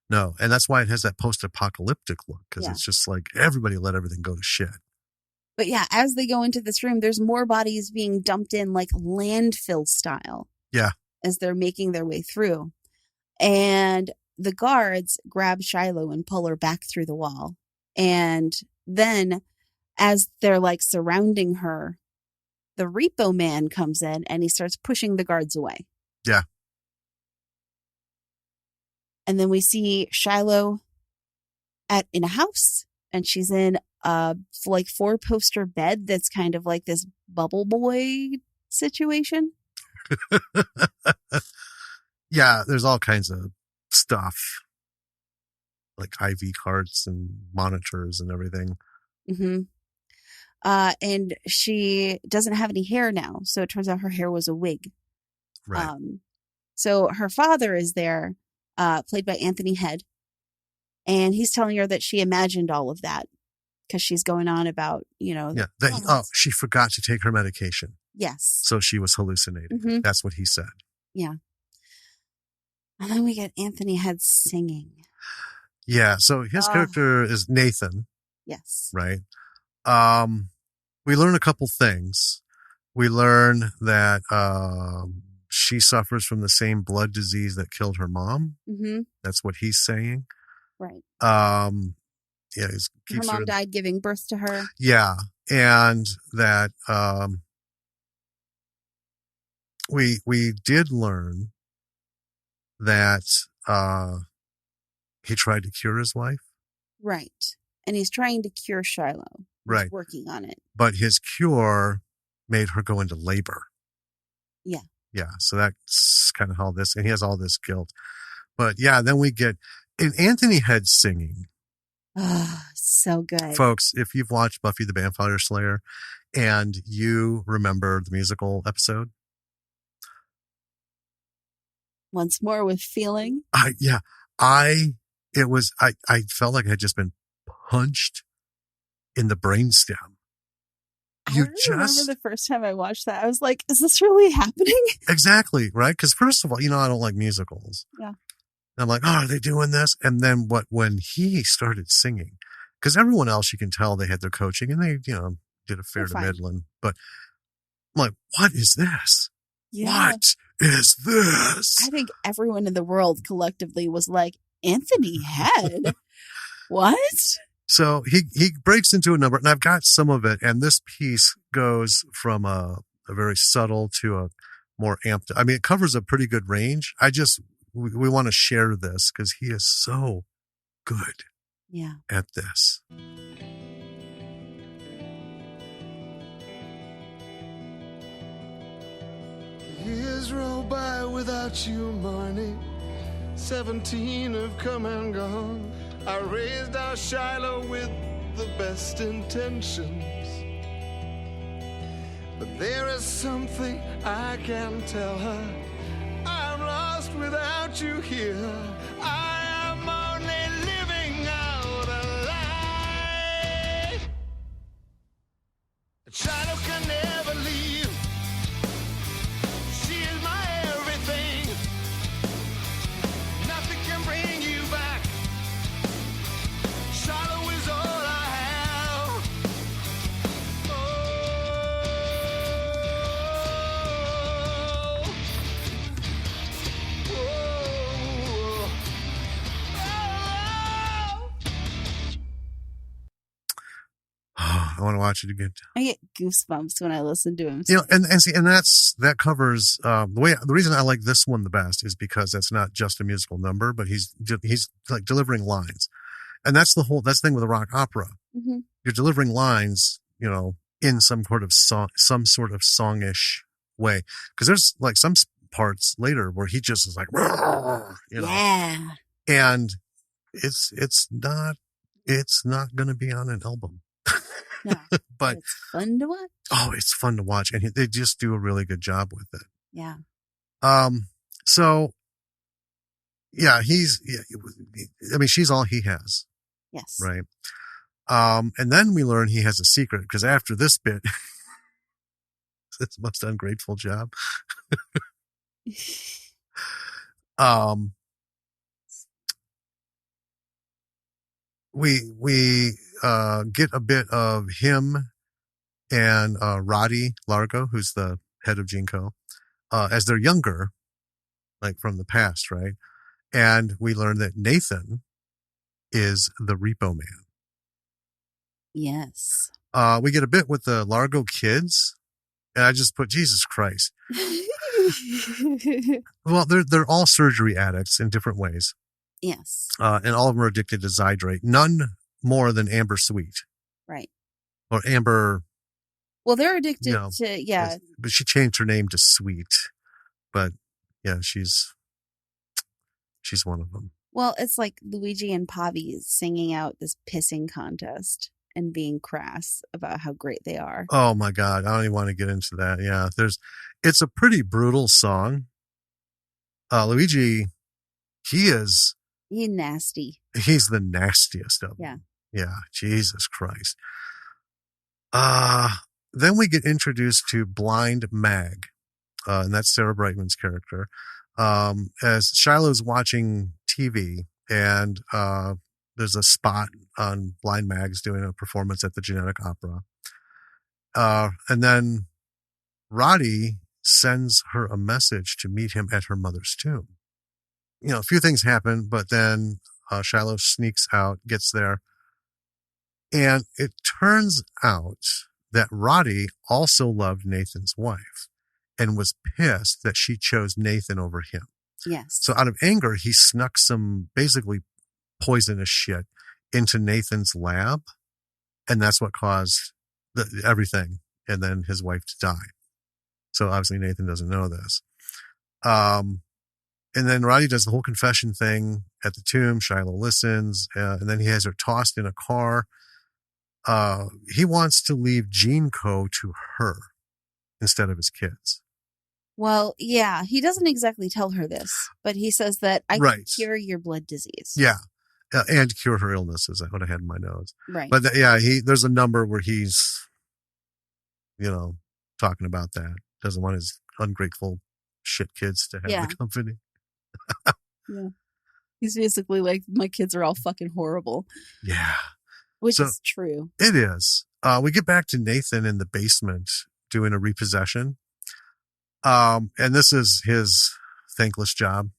No. And that's why it has that post-apocalyptic look, because it's just like everybody let everything go to shit. But yeah, as they go into this room, there's more bodies being dumped in like landfill style. Yeah. As they're making their way through. And the guards grab Shiloh and pull her back through the wall. And then as they're like surrounding her, the Repo man comes in and he starts pushing the guards away. Yeah. And then we see Shiloh in a house, and she's in a like 4-poster bed that's kind of like this bubble boy situation. Yeah, there's all kinds of stuff like IV carts and monitors and everything. Mm-hmm. And she doesn't have any hair now, so it turns out her hair was a wig. Right. So her father is there, played by Anthony Head, and he's telling her that she imagined all of that because she's going on about, she forgot to take her medication. Yes. So she was hallucinating. Mm-hmm. That's what he said. Yeah. And then we get Anthony Head singing. Yeah. So his character is Nathan. Yes. Right. We learn a couple things. We learn that she suffers from the same blood disease that killed her mom. Mm-hmm. That's what he's saying. Right. Yeah. Her mom died giving birth to her. Yeah. And that we did learn that he tried to cure his wife. Right. And he's trying to cure Shiloh. Right. He's working on it. But his cure made her go into labor. Yeah. Yeah. So that's kind of how this, and he has all this guilt. But yeah, then we get in Anthony Head singing. Oh, so good. Folks, if you've watched Buffy the Vampire Slayer and you remember the musical episode. Once more with feeling. I felt like I had just been punched in the brainstem. I remember the first time I watched that, I was like, is this really happening? Exactly, right? Because first of all, I don't like musicals. Yeah. I'm like, oh, are they doing this? And then when he started singing, because everyone else, you can tell they had their coaching and they, did a fair to middling. But I'm like, what is this? Yeah. What is this? I think everyone in the world collectively was like, Anthony Head? What? So he breaks into a number, and I've got some of it, and this piece goes from a very subtle to a more amped. I mean, it covers a pretty good range. We want to share this because he is so good at this. Years roll by without you, Marnie. 17 have come and gone. I raised our Shiloh with the best intentions. But there is something I can tell her. I'm lost without you here. I am only living out a lie. Shiloh can never leave. She is my everything. Nothing can bring you back. Shiloh is all I have. I want to watch it again. I get goosebumps when I listen to him. And that covers the reason I like this one the best is because that's not just a musical number, but he's like delivering lines, and that's the thing with a rock opera. Mm-hmm. You're delivering lines, in some sort of songish way, because there's like some parts later where he just is like, yeah, and it's not going to be on an album. No, but it's fun to watch. Oh, it's fun to watch, and they just do a really good job with it. Yeah. So, yeah, she's all he has. Yes. Right. And then we learn he has a secret because after this bit, this most ungrateful job. We get a bit of him and Roddy Largo, who's the head of Jinko, as they're younger, like from the past, right? And we learn that Nathan is the Repo Man. Yes. We get a bit with the Largo kids, and I just put Jesus Christ. Well, they're all surgery addicts in different ways. Yes. And all of them are addicted to Zydrate. None more than Amber Sweet. Right. Or Amber. Well, they're addicted to, yeah. But she changed her name to Sweet. But yeah, she's one of them. Well, it's like Luigi and Pavi singing out this pissing contest and being crass about how great they are. Oh my God. I don't even want to get into that. Yeah. It's a pretty brutal song. Luigi, he's nasty. He's the nastiest of them. Yeah. Yeah. Jesus Christ. Then we get introduced to Blind Mag. And that's Sarah Brightman's character. As Shiloh's watching TV and, there's a spot on Blind Mag's doing a performance at the Genetic Opera. And then Roddy sends her a message to meet him at her mother's tomb. A few things happen, but then Shiloh sneaks out, gets there. And it turns out that Roddy also loved Nathan's wife and was pissed that she chose Nathan over him. Yes. So out of anger, he snuck some basically poisonous shit into Nathan's lab. And that's what caused everything. And then his wife to die. So obviously Nathan doesn't know this. And then Roddy does the whole confession thing at the tomb. Shiloh listens. And then he has her tossed in a car. He wants to leave Jinko to her instead of his kids. Well, yeah, he doesn't exactly tell her this, but he says that I can cure your blood disease. Yeah. and cure her illness is what I had in my notes. Right. But there's a number where he's, talking about that. Doesn't want his ungrateful shit kids to have the company. Yeah. He's basically like, my kids are all fucking horrible. Yeah. Which is true. It is. We get back to Nathan in the basement doing a repossession. And this is his thankless job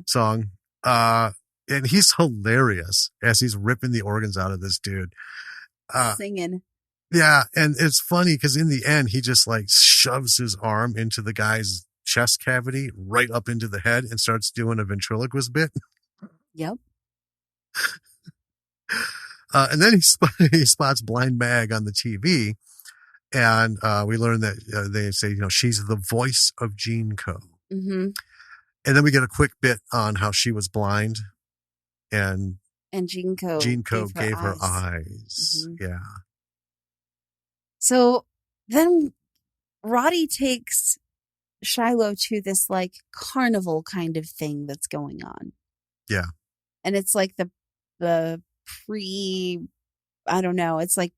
song. And he's hilarious as he's ripping the organs out of this dude. Singing. Yeah. And it's funny because in the end, he just like shoves his arm into the guy's chest cavity right up into the head and starts doing a ventriloquist bit. Yep. And then he spots Blind Mag on the TV. And we learn that they say, she's the voice of Gene Co. Mm-hmm. And then we get a quick bit on how she was blind. And Gene Co. gave her eyes. Mm-hmm. Yeah. So then Roddy takes Shiloh to this like carnival kind of thing that's going on. Yeah. And it's like the I don't know. It's like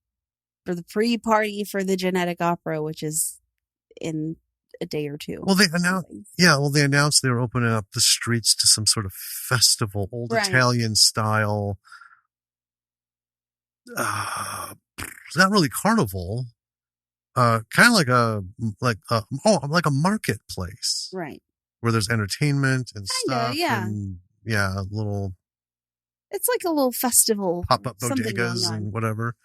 for the pre-party for the Genetic Opera, which is in a day or two. Well, they announced they were opening up the streets to some sort of festival, old Italian style. Not really carnival. Kind of like a marketplace, right? Where there's entertainment and stuff. Yeah, and little. It's like a little festival, pop-up bodegas and whatever.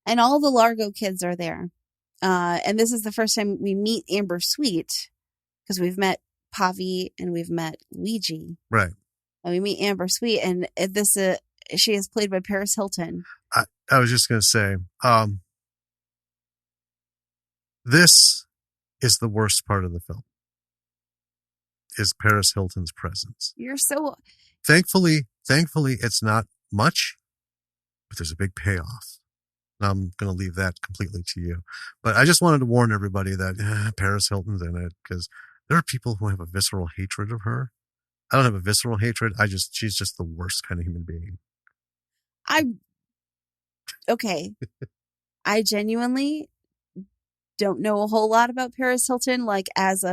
And all the Largo kids are there. And this is the first time we meet Amber Sweet, because we've met Pavi and we've met Luigi. Right. And we meet Amber Sweet, and she is played by Paris Hilton. I was just going to say, this is the worst part of the film, is Paris Hilton's presence. You're so... Thankfully, it's not much, but there's a big payoff. I'm going to leave that completely to you. But I just wanted to warn everybody that Paris Hilton's in it, because there are people who have a visceral hatred of her. I don't have a visceral hatred. She's just the worst kind of human being. Okay. I genuinely don't know a whole lot about Paris Hilton, like as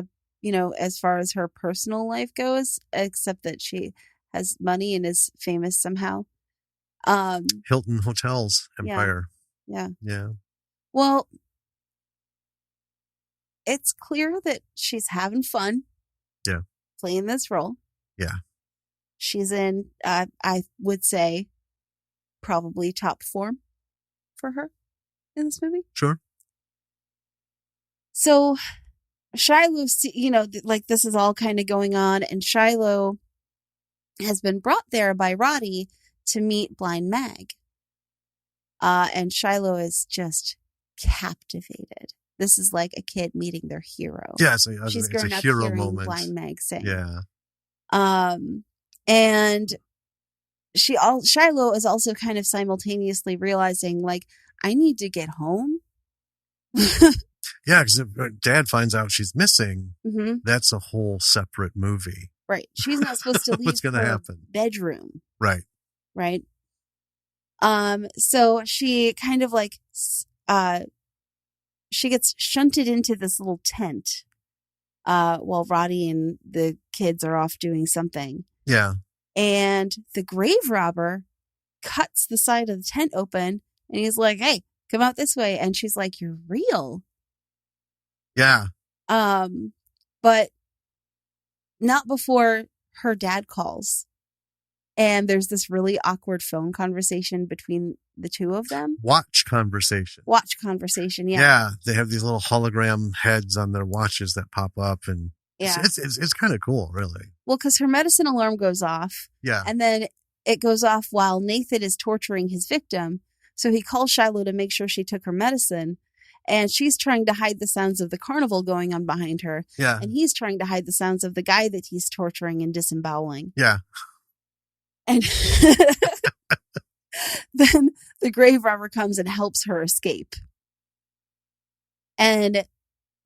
far as her personal life goes, except that she has money and is famous somehow. Hilton Hotels Empire. Yeah. Yeah. Well, it's clear that she's having fun. Yeah. Playing this role. Yeah. She's in, I would say, probably top form for her in this movie. Sure. So Shiloh, like this is all kind of going on, and Shiloh has been brought there by Roddy to meet Blind Mag. And Shiloh is just captivated. This is like a kid meeting their hero. Yeah, she's it's grown a up hero hearing moment. Blind Mag sing. Yeah. And Shiloh is also kind of simultaneously realizing, like, I need to get home. Yeah, because if Dad finds out she's missing, mm-hmm. that's a whole separate movie. Right. She's not supposed to leave What's going to happen? Bedroom. Right. Right. So she kind of like, she gets shunted into this little tent, while Roddy and the kids are off doing something. Yeah. And the grave robber cuts the side of the tent open, and he's like, "Hey, come out this way." And she's like, "You're real." Yeah. But not before her dad calls. And there's this really awkward phone conversation between the two of them. Watch conversation. Yeah. Yeah. They have these little hologram heads on their watches that pop up, and it's kind of cool, really. Well, because her medicine alarm goes off. Yeah. And then it goes off while Nathan is torturing his victim. So he calls Shiloh to make sure she took her medicine. And she's trying to hide the sounds of the carnival going on behind her. Yeah. And he's trying to hide the sounds of the guy that he's torturing and disemboweling. Yeah. And then the grave robber comes and helps her escape. And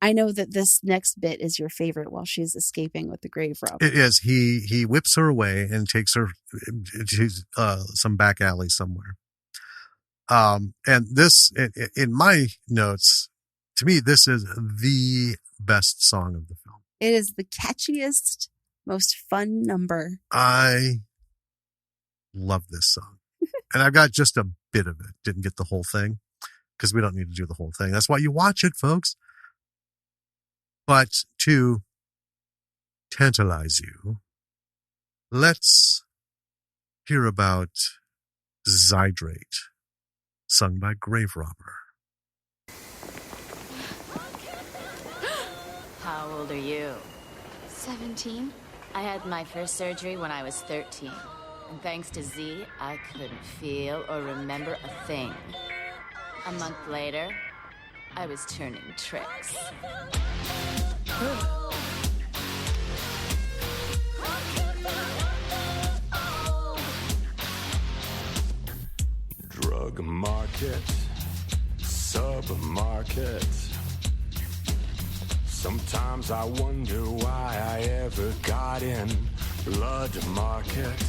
I know that this next bit is your favorite while she's escaping with the grave robber. It is. He whips her away and takes her to some back alley somewhere. And this, in my notes, to me, this is the best song of the film. It is the catchiest, most fun number. I love this song. And I've got just a bit of it. Didn't get the whole thing because we don't need to do the whole thing. That's why you watch it, folks. But to tantalize you, let's hear about Zydrate, sung by Grave Robber. How old are you? 17. I had my first surgery when I was 13. And thanks to Z, I couldn't feel or remember a thing. A month later, I was turning tricks. Drug market, supermarket. Sometimes I wonder why I ever got in. Blood market,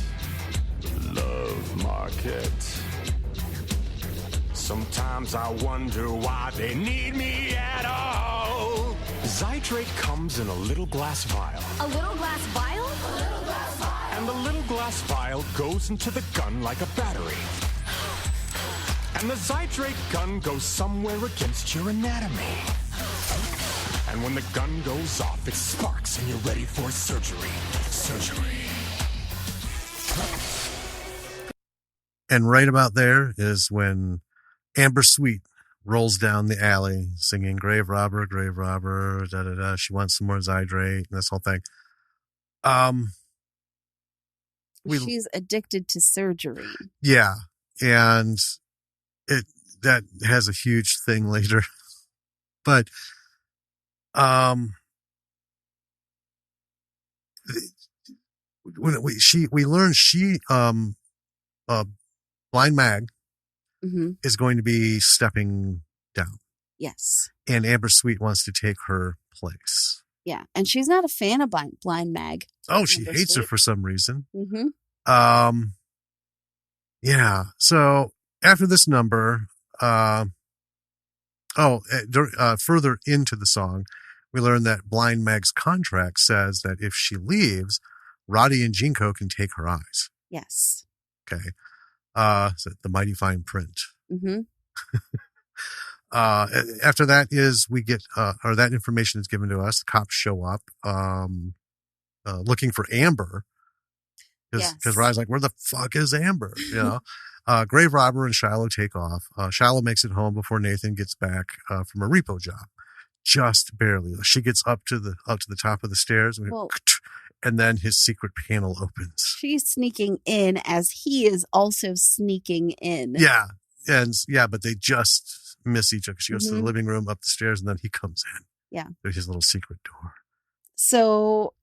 love market. Sometimes I wonder why they need me at all. Zydrate comes in a little glass vial. A little glass vial? A little glass vial. And the little glass vial goes into the gun like a battery. And the Zydrate gun goes somewhere against your anatomy. And when the gun goes off, it sparks and you're ready for surgery. And right about there is when Amber Sweet rolls down the alley singing grave robber, da da da. She wants some more Zydrate and this whole thing. She's addicted to surgery. Yeah. And that has a huge thing later. But when we learn she Blind Mag is going to be stepping down. Yes. And Amber Sweet wants to take her place. Yeah. And she's not a fan of Blind Mag. Oh, she Amber hates Sweet. her for some reason. Mm-hmm. Yeah. So after this number, further into the song, we learn that Blind Meg's contract says that if she leaves, Roddy and Jinko can take her eyes. Yes. Okay. So the mighty fine print. Mm-hmm. After that is we get, or that information is given to us. The cops show up, looking for Amber. Because Roddy's like, where the fuck is Amber? You know, Grave Robber and Shiloh take off. Shiloh makes it home before Nathan gets back, from a repo job. Just barely. She gets up to the top of the stairs. And then his secret panel opens. She's sneaking in as he is also sneaking in. Yeah. But they just miss each other. She goes to the living room, up the stairs, and then he comes in. Yeah. There's his little secret door. So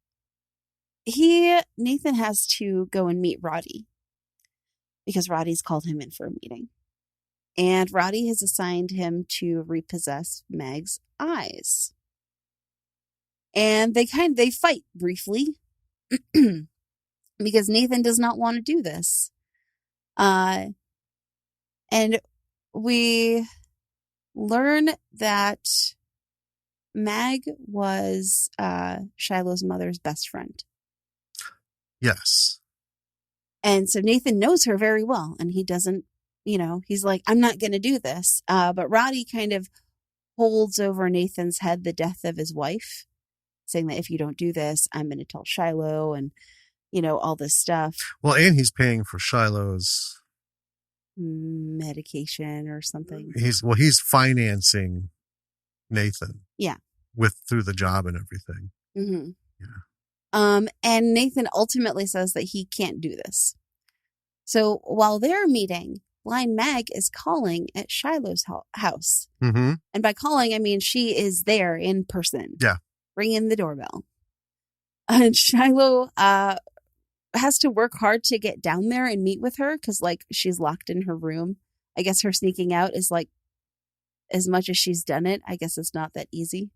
Nathan has to go and meet Roddy because Roddy's called him in for a meeting. And Roddy has assigned him to repossess Meg's eyes. And they fight briefly because Nathan does not want to do this. And we learn that Meg was Shiloh's mother's best friend. Yes. And so Nathan knows her very well, and he doesn't, he's like, I'm not going to do this. But Roddy kind of holds over Nathan's head the death of his wife, saying that if you don't do this, I'm going to tell Shiloh and, all this stuff. Well, and he's paying for Shiloh's medication or something. He's financing Nathan. Yeah. Through the job and everything. Mm-hmm. Yeah. And Nathan ultimately says that he can't do this. So while they're meeting, Blind Mag is calling at Shiloh's house. Mm-hmm. And by calling, I mean she is there in person. Yeah. Ringing the doorbell. And Shiloh has to work hard to get down there and meet with her because, she's locked in her room. I guess her sneaking out is, as much as she's done it, I guess it's not that easy.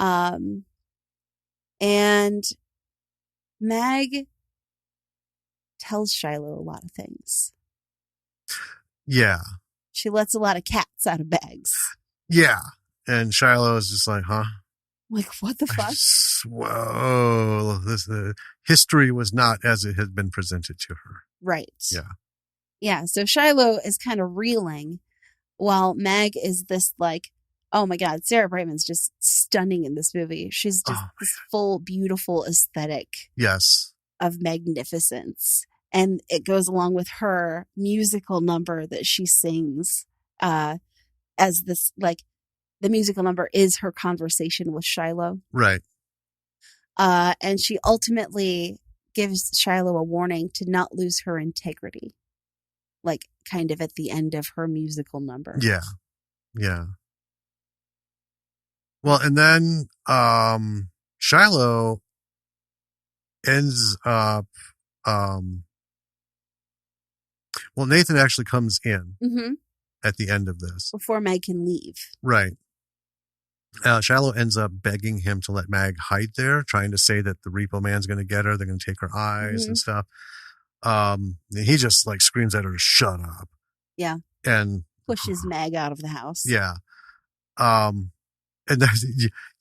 And Mag tells Shiloh a lot of things. Yeah. She lets a lot of cats out of bags. Yeah. And Shiloh is just like, huh? Like, what the fuck? Whoa. The history was not as it had been presented to her. Right. Yeah. Yeah. So Shiloh is kind of reeling while Mag is this like, oh my God, Sarah Brightman's just stunning in this movie. She's just this full, beautiful aesthetic. Yes. Of magnificence. And it goes along with her musical number that she sings as this, like, the musical number is her conversation with Shiloh. Right. And she ultimately gives Shiloh a warning to not lose her integrity. Like, kind of at the end of her musical number. Yeah. Yeah. Well, and then Shiloh ends up well, Nathan actually comes in at the end of this. Before Mag can leave. Right. Shiloh ends up begging him to let Mag hide there, trying to say that the Repo Man's going to get her. They're going to take her eyes and stuff. And he just like screams at her to shut up. Yeah. And pushes Mag out of the house. Yeah. And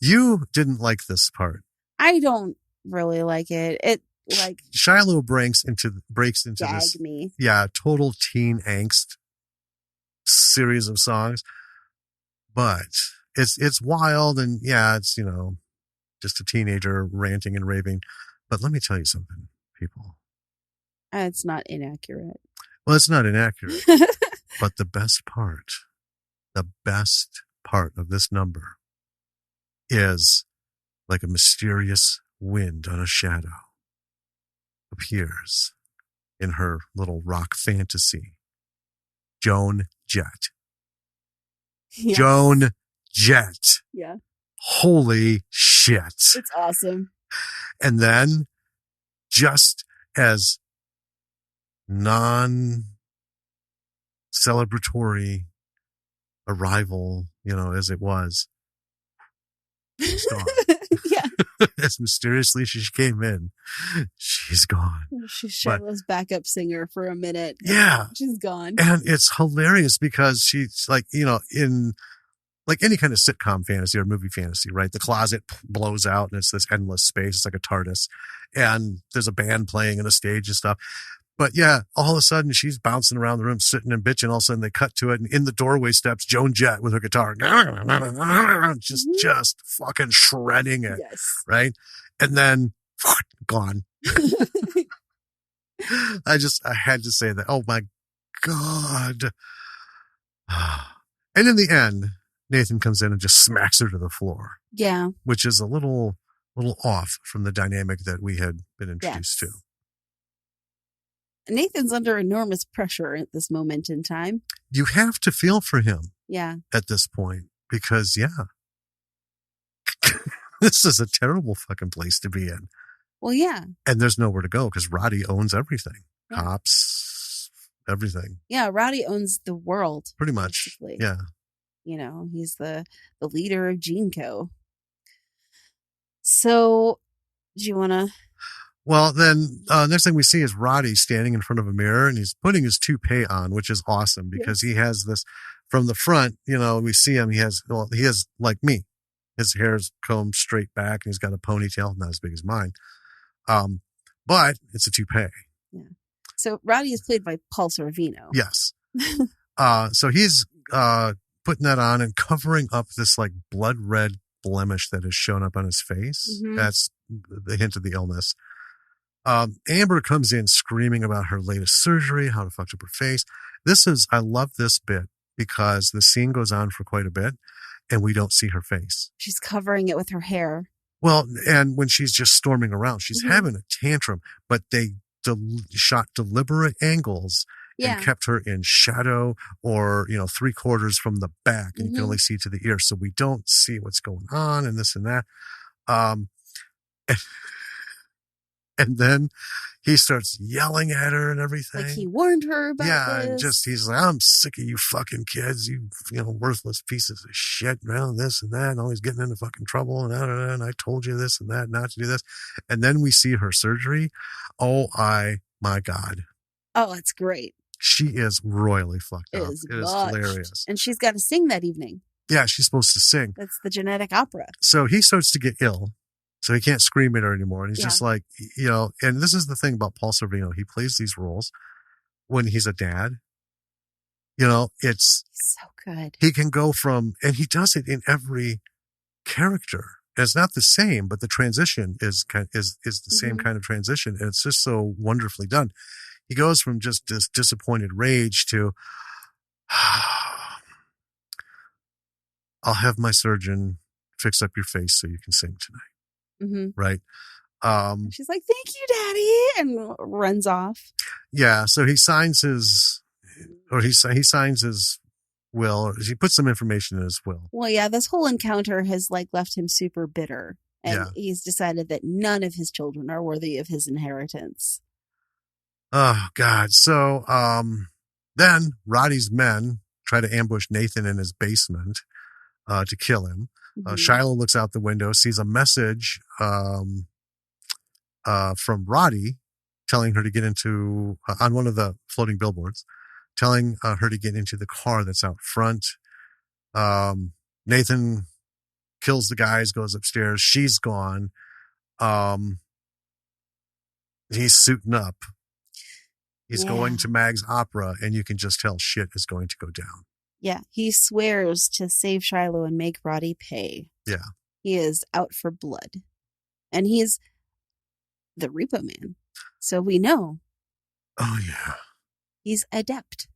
you didn't like this part. I don't really like it. It like Shiloh breaks into this me. Yeah, total teen angst series of songs. But it's wild and yeah, it's, you know, just a teenager ranting and raving. But let me tell you something, people. It's not inaccurate. Well, it's not inaccurate. But the best part of this number is like a mysterious wind on a shadow appears in her little rock fantasy. Joan Jett. Yes. Joan Jett. Yeah. Holy shit. It's awesome. And just as non-celebratory arrival, you know, as it was, she's gone. Yeah. As mysteriously as she came in, she's gone. She's Shiloh's backup singer for a minute. Yeah. She's gone. And it's hilarious because she's like, you know, in like any kind of sitcom fantasy or movie fantasy, right? The closet blows out and it's this endless space. It's like a TARDIS. And there's a band playing on a stage and stuff. But yeah, all of a sudden she's bouncing around the room, sitting and bitching. All of a sudden they cut to it, and in the doorway steps Joan Jett with her guitar, just fucking shredding it, yes. Right? And then gone. I had to say that. Oh my God! And in the end, Nathan comes in and just smacks her to the floor. Yeah, which is a little off from the dynamic that we had been introduced to. Nathan's under enormous pressure at this moment in time. You have to feel for him. Yeah. At this point, because this is a terrible fucking place to be in. Well, yeah. And there's nowhere to go because Roddy owns everything. Yeah. Cops, everything. Yeah, Roddy owns the world. Pretty much. Basically. Yeah. You know, he's the leader of Gene Co. So, do you want to... Well, then next thing we see is Roddy standing in front of a mirror and he's putting his toupee on, which is awesome because he has this from the front, you know, we see him. He has like me. His hair's combed straight back and he's got a ponytail, not as big as mine. But it's a toupee. Yeah. So Roddy is played by Paul Sorvino. Yes. So he's putting that on and covering up this like blood red blemish that has shown up on his face. Mm-hmm. That's the hint of the illness. Amber comes in screaming about her latest surgery, how to fuck up her face. I love this bit because the scene goes on for quite a bit and we don't see her face. She's covering it with her hair. Well, and when she's just storming around, she's having a tantrum, but they shot deliberate angles and kept her in shadow or, you know, 3/4 from the back and you can only see to the ear. So we don't see what's going on and this and that. And then he starts yelling at her and everything. Like he warned her about this. this. And just, he's like, I'm sick of you fucking kids, you worthless pieces of shit, this and that, and always getting into fucking trouble, and I told you this and that, not to do this. And then we see her surgery. Oh, my God. Oh, it's great. She is royally fucked up. It is hilarious. And she's got to sing that evening. Yeah, she's supposed to sing. That's the genetic opera. So he starts to get ill. So he can't scream at her anymore. And he's just like, and this is the thing about Paul Sorvino. He plays these roles when he's a dad. It's so good. He can go from, and he does it in every character. And it's not the same, but the transition is the same kind of transition. And it's just so wonderfully done. He goes from just this disappointed rage to, I'll have my surgeon fix up your face so you can sing tonight. Mm-hmm. Right. She's like, thank you, Daddy, and runs off. Yeah. So he signs his will, or he puts some information in his will. Well, yeah, this whole encounter has left him super bitter, and he's decided that none of his children are worthy of his inheritance. Oh God. So, then Roddy's men try to ambush Nathan in his basement, to kill him. Mm-hmm. Shiloh looks out the window, sees a message from Roddy telling her to get into, on one of the floating billboards, telling her to get into the car that's out front. Nathan kills the guys, goes upstairs. She's gone. He's suiting up. He's going to Mag's opera, and you can just tell shit is going to go down. Yeah, he swears to save Shiloh and make Roddy pay. Yeah. He is out for blood. And he's the Repo Man. So we know. Oh, yeah. He's adept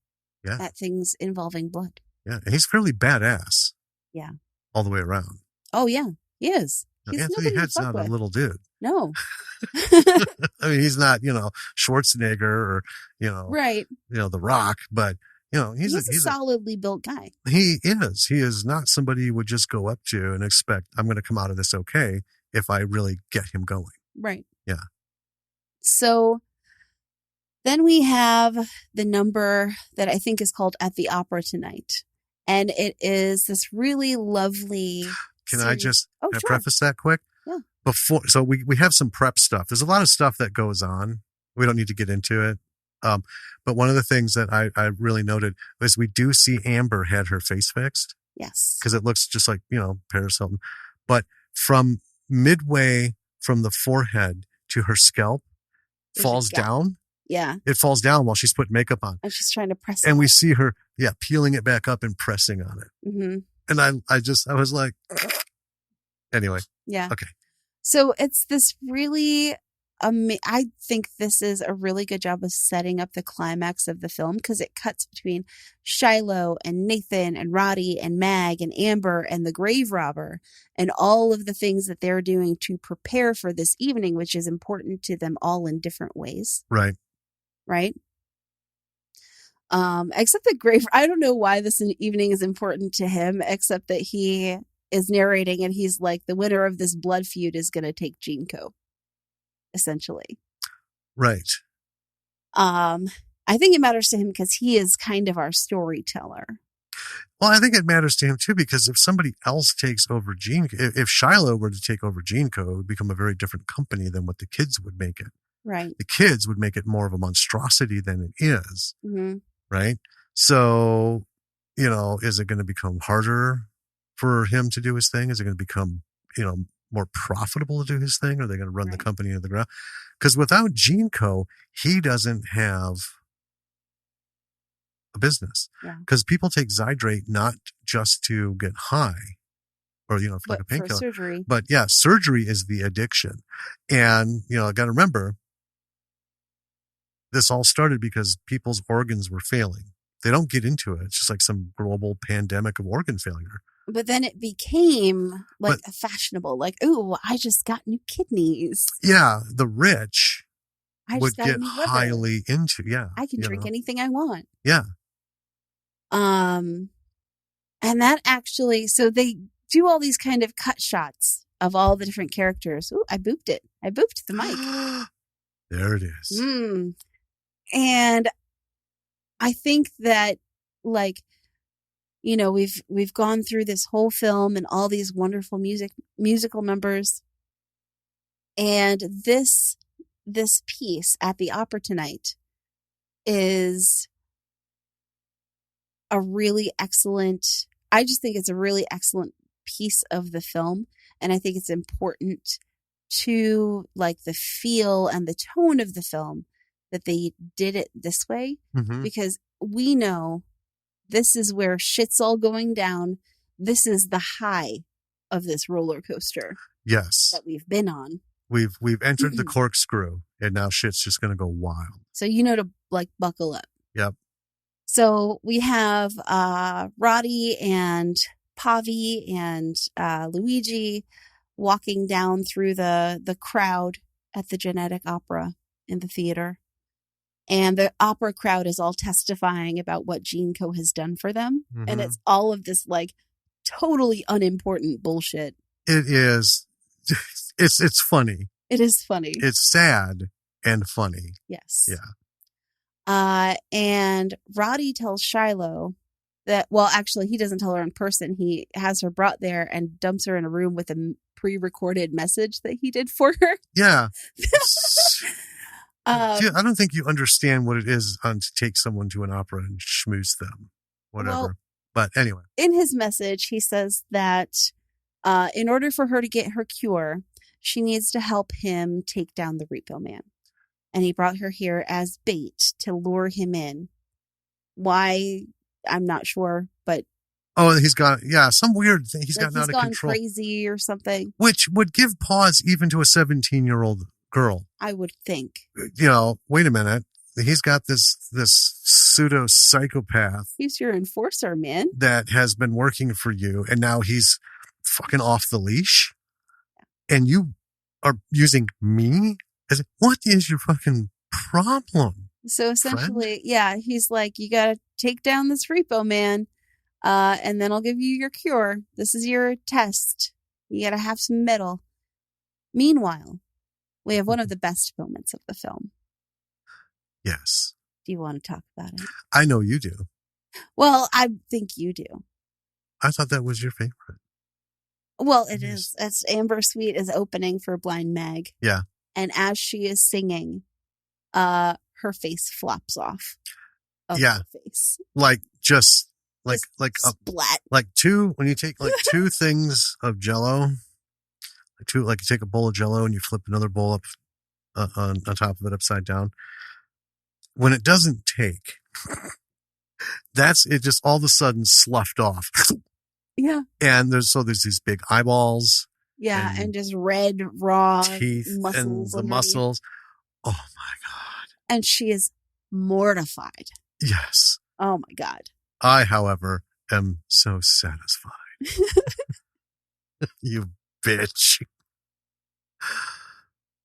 at things involving blood. Yeah, and he's fairly badass. Yeah. All the way around. Oh, yeah, he is. Now, Anthony Head's not a little dude. No. I mean, he's not, Schwarzenegger or, right. The Rock, but, he's a solidly built guy. He is. He is not somebody you would just go up to and expect, I'm going to come out of this okay if I really get him going. Right. Yeah. So then we have the number that I think is called At the Opera Tonight. And it is this really lovely. Can I just sure. preface that quick? Yeah. So we have some prep stuff. There's a lot of stuff that goes on. We don't need to get into it. But one of the things that I really noted was we do see Amber had her face fixed. Yes. Because it looks just like, Paris Hilton. But from midway from the forehead to her scalp falls down. Yeah. It falls down while she's putting makeup on. And she's trying to press it. And we see her, peeling it back up and pressing on it. Mm-hmm. And I was like, anyway. Yeah. Okay. So it's this really, I think this is a really good job of setting up the climax of the film because it cuts between Shiloh and Nathan and Roddy and Mag and Amber and the grave robber and all of the things that they're doing to prepare for this evening, which is important to them all in different ways. Right. Right. Except that grave, I don't know why this evening is important to him, except that he is narrating and he's like, the winner of this blood feud is going to take Jinko, essentially. Right. I think it matters to him because he is kind of our storyteller. Well, I think it matters to him too, because if somebody else takes over Jinko, if Shiloh were to take over Jinko, it would become a very different company than what the kids would make it. Right. The kids would make it more of a monstrosity than it is. Mm-hmm. Right. So, is it going to become harder for him to do his thing? Is it going to become, more profitable to do his thing? Or are they going to run the company into the ground? Because without Jinko, he doesn't have a business. Because people take Zydrate not just to get high or, for like a painkiller. Surgery. But surgery is the addiction. And, I got to remember, this all started because people's organs were failing. They don't get into it. It's just like some global pandemic of organ failure. But then it became fashionable. Like, ooh, I just got new kidneys. Yeah. The rich would get highly into. Yeah. I can drink anything I want. Yeah. And that actually, so they do all these kind of cut shots of all the different characters. Ooh, I booped it. I booped the mic. There it is. And I think that, like, you know, we've gone through this whole film and all these wonderful musical numbers, and this piece at the opera tonight is a really excellent. I just think it's a really excellent piece of the film, and I think it's important to, like, the feel and the tone of the film that they did it this way, because we know this is where shit's all going down. This is the high of this roller coaster. Yes. That we've been on. We've entered the corkscrew, and now shit's just going to go wild. So you know to, like, buckle up. Yep. So we have Roddy and Pavi and Luigi walking down through the crowd at the Genetic Opera in the theater. And the opera crowd is all testifying about what GeneCo has done for them. And it's all of this, like, totally unimportant bullshit. It is. It's funny. It is funny. It's sad and funny. Yes. Yeah. And Roddy tells Shiloh that, well, actually, he doesn't tell her in person. He has her brought there and dumps her in a room with a pre-recorded message that he did for her. Yeah. I don't think you understand what it is to take someone to an opera and schmooze them. Whatever. Well, but anyway. In his message, he says that in order for her to get her cure, she needs to help him take down the Repo Man. And he brought her here as bait to lure him in. Why? I'm not sure, but... Oh, he's got, some weird thing. He's gotten out of control. Crazy or something. Which would give pause even to a 17-year-old girl. I would think. You know, wait a minute. He's got this pseudo psychopath. He's your enforcer, man. That has been working for you, and now he's fucking off the leash. And you are using me as, what is your fucking problem? So essentially, he's like, you got to take down this Repo Man, and then I'll give you your cure. This is your test. You got to have some metal. Meanwhile, we have one of the best moments of the film. Yes. Do you want to talk about it? I know you do. Well, I think you do. I thought that was your favorite. Well, it is. It's Amber Sweet is opening for Blind Mag. Yeah. And as she is singing, her face flops off of her face. Like just like splat. Like when you take like two things of Jell-O, like you take a bowl of Jell-O and you flip another bowl up on top of it upside down. When it doesn't take, it just all of a sudden sloughed off. Yeah. And there's these big eyeballs. Yeah, and just red, raw teeth muscles. And the muscles. Oh my God. And she is mortified. Yes. Oh my God. I, however, am so satisfied. You bitch.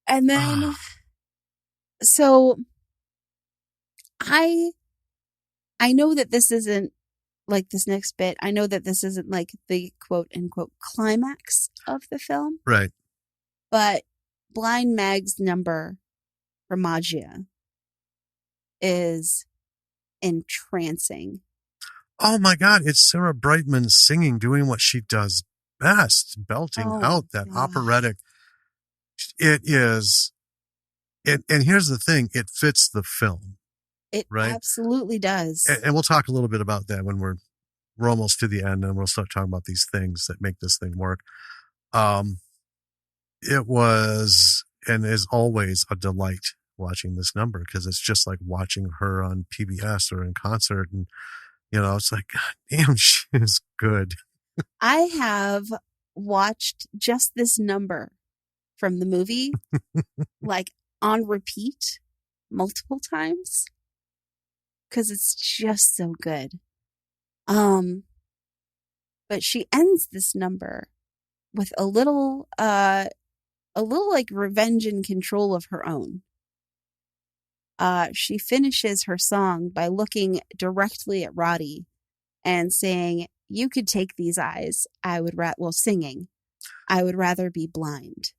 And then, so I know that this isn't like this next bit. I know that this isn't like the quote unquote climax of the film. Right. But Blind Mag's number for Magia is entrancing. Oh my God. It's Sarah Brightman singing, doing what she does best, belting out that operatic. It is. And here's the thing. It fits the film. It absolutely does. And we'll talk a little bit about that when we're almost to the end, and we'll start talking about these things that make this thing work. It was and is always a delight watching this number, because it's just like watching her on PBS or in concert. And, you know, it's like, God damn, she is good. I have watched just this number from the movie, like on repeat multiple times, because it's just so good. But she ends this number with a little like revenge and control of her own. She finishes her song by looking directly at Roddy and saying, "You could take these eyes. Singing. I would rather be blind."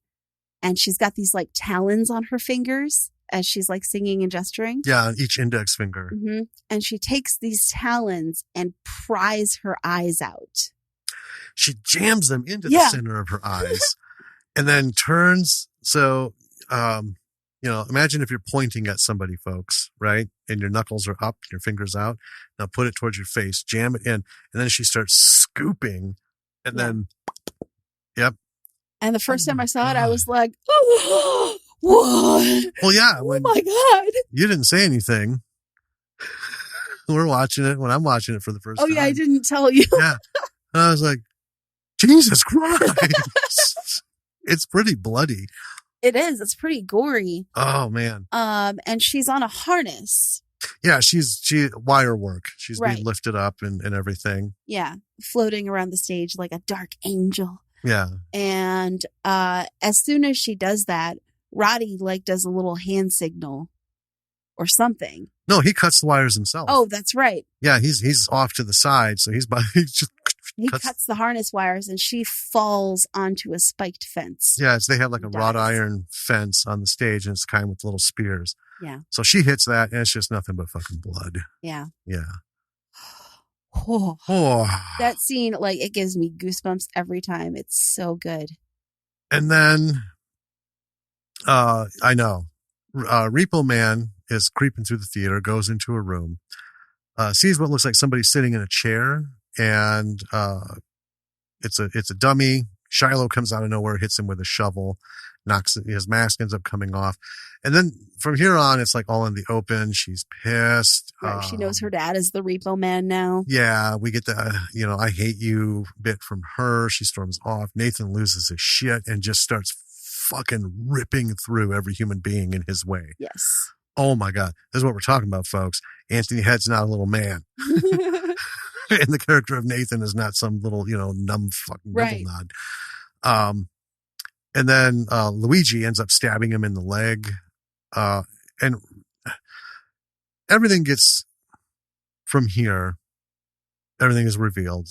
And she's got these like talons on her fingers, as she's like singing and gesturing. Yeah, on each index finger. Mm-hmm. And she takes these talons and pries her eyes out. She jams them into the center of her eyes and then turns. So, imagine if you're pointing at somebody, folks, right? And your knuckles are up, your fingers out. Now put it towards your face, jam it in. And then she starts scooping and then, yep. And the first time I saw it, I was like, oh, what? Well, yeah. Oh my God. You didn't say anything. We're watching it when I'm watching it for the first time. Oh, yeah, I didn't tell you. Yeah. And I was like, Jesus Christ. It's pretty bloody. It is. It's pretty gory. Oh, man. And she's on a harness. Yeah, she wire work. She's being lifted up and everything. Yeah. Floating around the stage like a dark angel. Yeah. And as soon as she does that, Roddy like does a little hand signal or something. No, he cuts the wires himself. Oh, that's right. Yeah, he's off to the side, so he cuts the harness wires and she falls onto a spiked fence. Yeah, they have like a wrought iron fence on the stage and it's kind of with little spears. Yeah. So she hits that and it's just nothing but fucking blood. Yeah. Yeah. Oh. That scene, like, it gives me goosebumps every time. It's so good. And then, I know, Repo Man is creeping through the theater, goes into a room, sees what looks like somebody sitting in a chair, and it's a dummy. Shiloh comes out of nowhere, hits him with a shovel, knocks his mask ends up coming off. And then from here on, it's like all in the open. She's pissed. Right, she knows her dad is the Repo Man now. Yeah, we get the, I hate you bit from her. She storms off. Nathan loses his shit and just starts fucking ripping through every human being in his way. Yes. Oh my God. This is what we're talking about, folks. Anthony Head's not a little man. And the character of Nathan is not some little, numb fucking nibble nod. And then Luigi ends up stabbing him in the leg. And everything gets from here. Everything is revealed,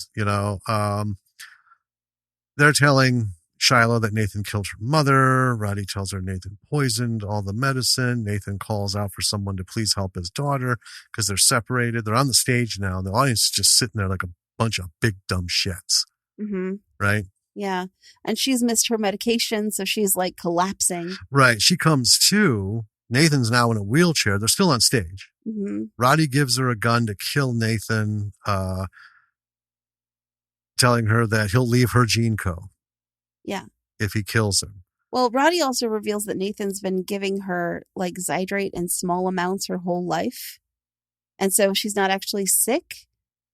They're telling Shiloh that Nathan killed her mother. Roddy tells her Nathan poisoned all the medicine. Nathan calls out for someone to please help his daughter because they're separated. They're on the stage now. The audience is just sitting there like a bunch of big dumb shits. Mm-hmm. Right? Yeah. And she's missed her medication, so she's like collapsing. Right. She comes to. Nathan's now in a wheelchair. They're still on stage. Mm-hmm. Roddy gives her a gun to kill Nathan, telling her that he'll leave her gene co. Yeah. If he kills him. Well, Roddy also reveals that Nathan's been giving her like Zydrate in small amounts her whole life. And so she's not actually sick.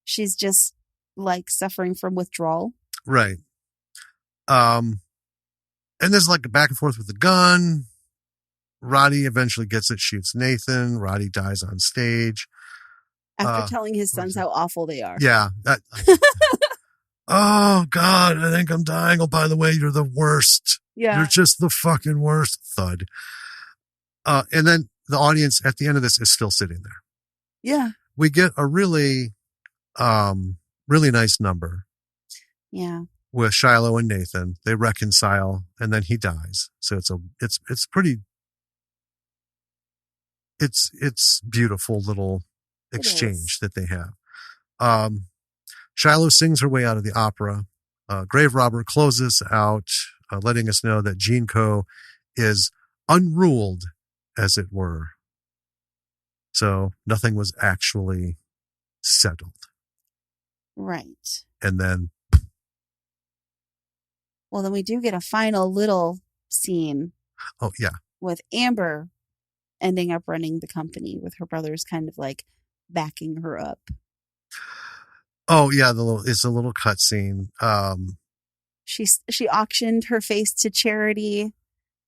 She's just like suffering from withdrawal. Right. And there's like a back and forth with the gun. Roddy eventually gets it, shoots Nathan. Roddy dies on stage. After telling his sons how awful they are. Yeah. Oh, God, I think I'm dying. Oh, by the way, you're the worst. Yeah. You're just the fucking worst. Thud. And then the audience at the end of this is still sitting there. Yeah. We get a really, really nice number. Yeah. With Shiloh and Nathan. They reconcile and then he dies. So it's pretty, it's beautiful little exchange that they have. Shiloh sings her way out of the opera. Grave Robber closes out, letting us know that Gene Co. is unruled, as it were. So nothing was actually settled. Right. And then. Well, then we do get a final little scene. Oh, yeah. With Amber ending up running the company with her brothers kind of like backing her up. Oh yeah, it's a little cutscene. She auctioned her face to charity.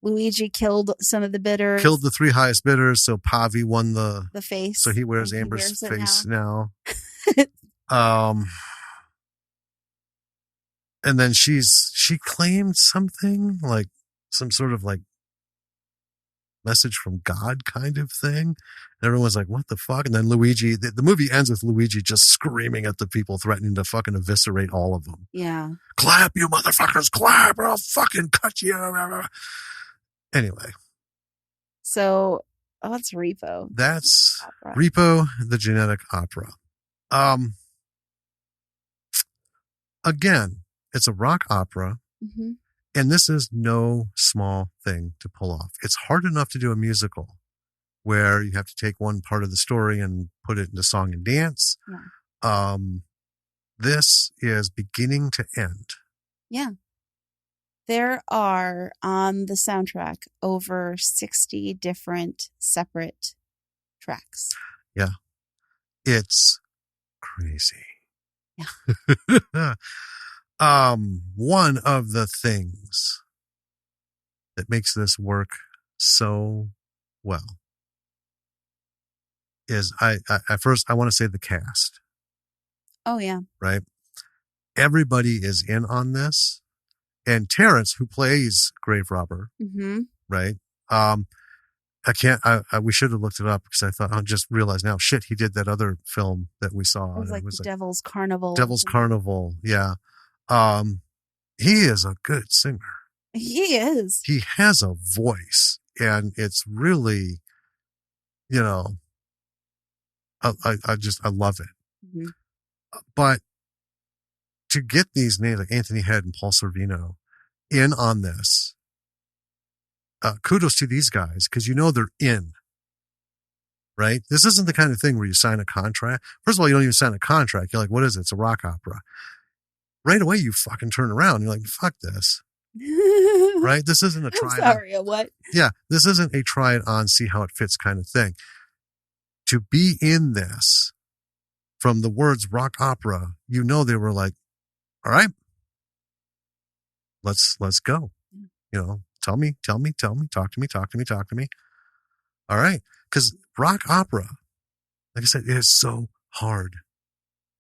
Luigi killed some of the bidders. Killed the 3 highest bidders, so Pavi won the face. So he wears Amber's face now. And then she claimed something like some sort of like message from God kind of thing. And everyone's like, what the fuck? And then Luigi, the movie ends with Luigi just screaming at the people, threatening to fucking eviscerate all of them. Yeah. Clap, you motherfuckers, clap, or I'll fucking cut you. Anyway. So Oh, it's Repo. That's Opera. Repo, the Genetic Opera. Again, it's a rock opera, Mm-hmm. and this is no small thing to pull off. It's hard enough to do a musical where you have to take one part of the story and put it into song and dance. Yeah. This is beginning to end. Yeah. There are on the soundtrack over 60 different separate tracks. Yeah. It's crazy. Yeah. One of the things that makes this work so well is at first I want to say the cast, Oh, yeah. right? Everybody is in on this. And Terrence, who plays Grave Robber, Mm-hmm. right? We should have looked it up because I just realized now, shit, he did that other film that we saw. It was like Devil's Carnival. Devil's Carnival. Yeah. He is a good singer. He is. He has a voice, and it's really, I love it. Mm-hmm. But to get these names like Anthony Head and Paul Sorvino in on this, kudos to these guys because they're in, right? This isn't the kind of thing where you sign a contract. First of all, you don't even sign a contract. You're like, what is it? It's a rock opera. Right away, you fucking turn around. You're like, fuck this. Right? This isn't a try. I'm sorry, what? Yeah, this isn't a try it on, see how it fits kind of thing. To be in this, from the words rock opera, they were like, all right, let's go. Tell me, talk to me. All right. Because rock opera, like I said, it is so hard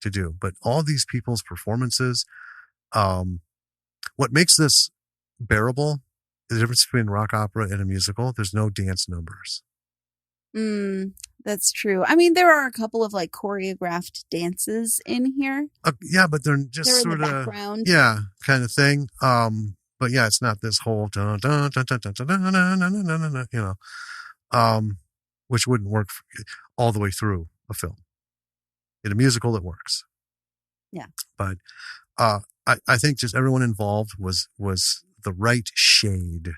to do. But all these people's performances, what makes this bearable, the difference between rock opera and a musical, there's no dance numbers. That's true. I mean, there are a couple of like choreographed dances in here. Yeah, but they're just they're sort in the of background. Yeah, kind of thing. But yeah, it's not this whole dun, dun, dun, dun, dun, dun, dun, dun, dun, dun, dun, which wouldn't work all the way through a film. In a musical, it works. Yeah. But I think just everyone involved was the right shade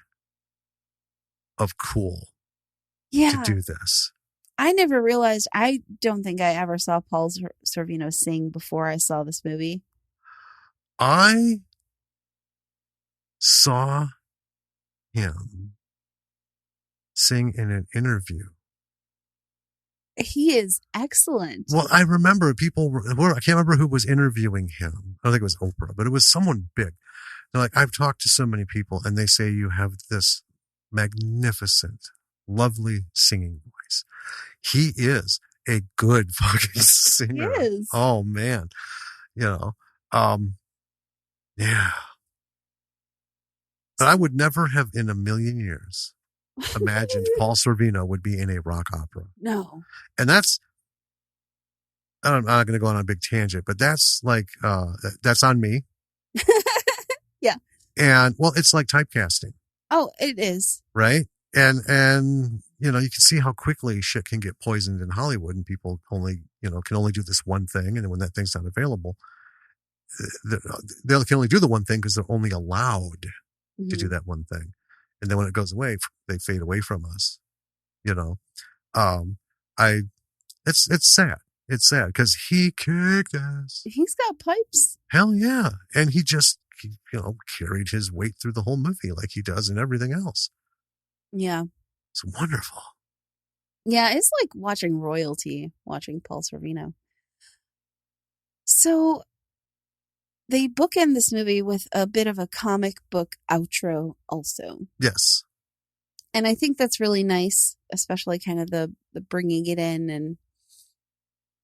of cool to do this. I never realized. I don't think I ever saw Paul Sorvino sing before I saw this movie. I saw him sing in an interview. He is excellent. Well, I remember I can't remember who was interviewing him. I don't think it was Oprah, but it was someone big. They're like, I've talked to so many people and they say you have this magnificent, lovely singing voice. He is a good fucking singer. He is. Oh man. Yeah. But I would never have in a million years imagined Paul Sorvino would be in a rock opera. No. And I'm not going to go on a big tangent, but that's like, that's on me. Yeah. And well, it's like typecasting. Oh, it is. Right. And, you can see how quickly shit can get poisoned in Hollywood and people only, can only do this one thing. And then when that thing's not available, they can only do the one thing because they're only allowed to do that one thing. And then when it goes away, they fade away from us, it's sad. It's sad because he kicked ass. He's got pipes. Hell yeah. And he just, carried his weight through the whole movie like he does in everything else. Yeah. It's wonderful. Yeah, it's like watching royalty, watching Paul Sorvino. So they bookend this movie with a bit of a comic book outro also. Yes. And I think that's really nice, especially kind of the bringing it in and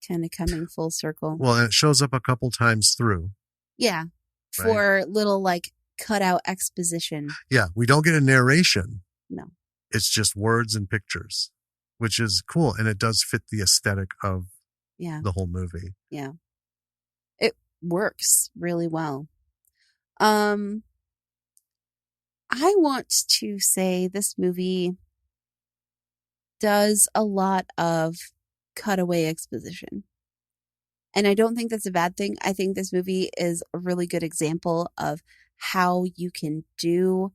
kind of coming full circle. Well, and it shows up a couple times through. Yeah. For little like cutout exposition. Yeah. We don't get a narration. No. It's just words and pictures, which is cool. And it does fit the aesthetic of the whole movie. Yeah. It works really well. I want to say this movie does a lot of cutaway exposition. And I don't think that's a bad thing. I think this movie is a really good example of how you can do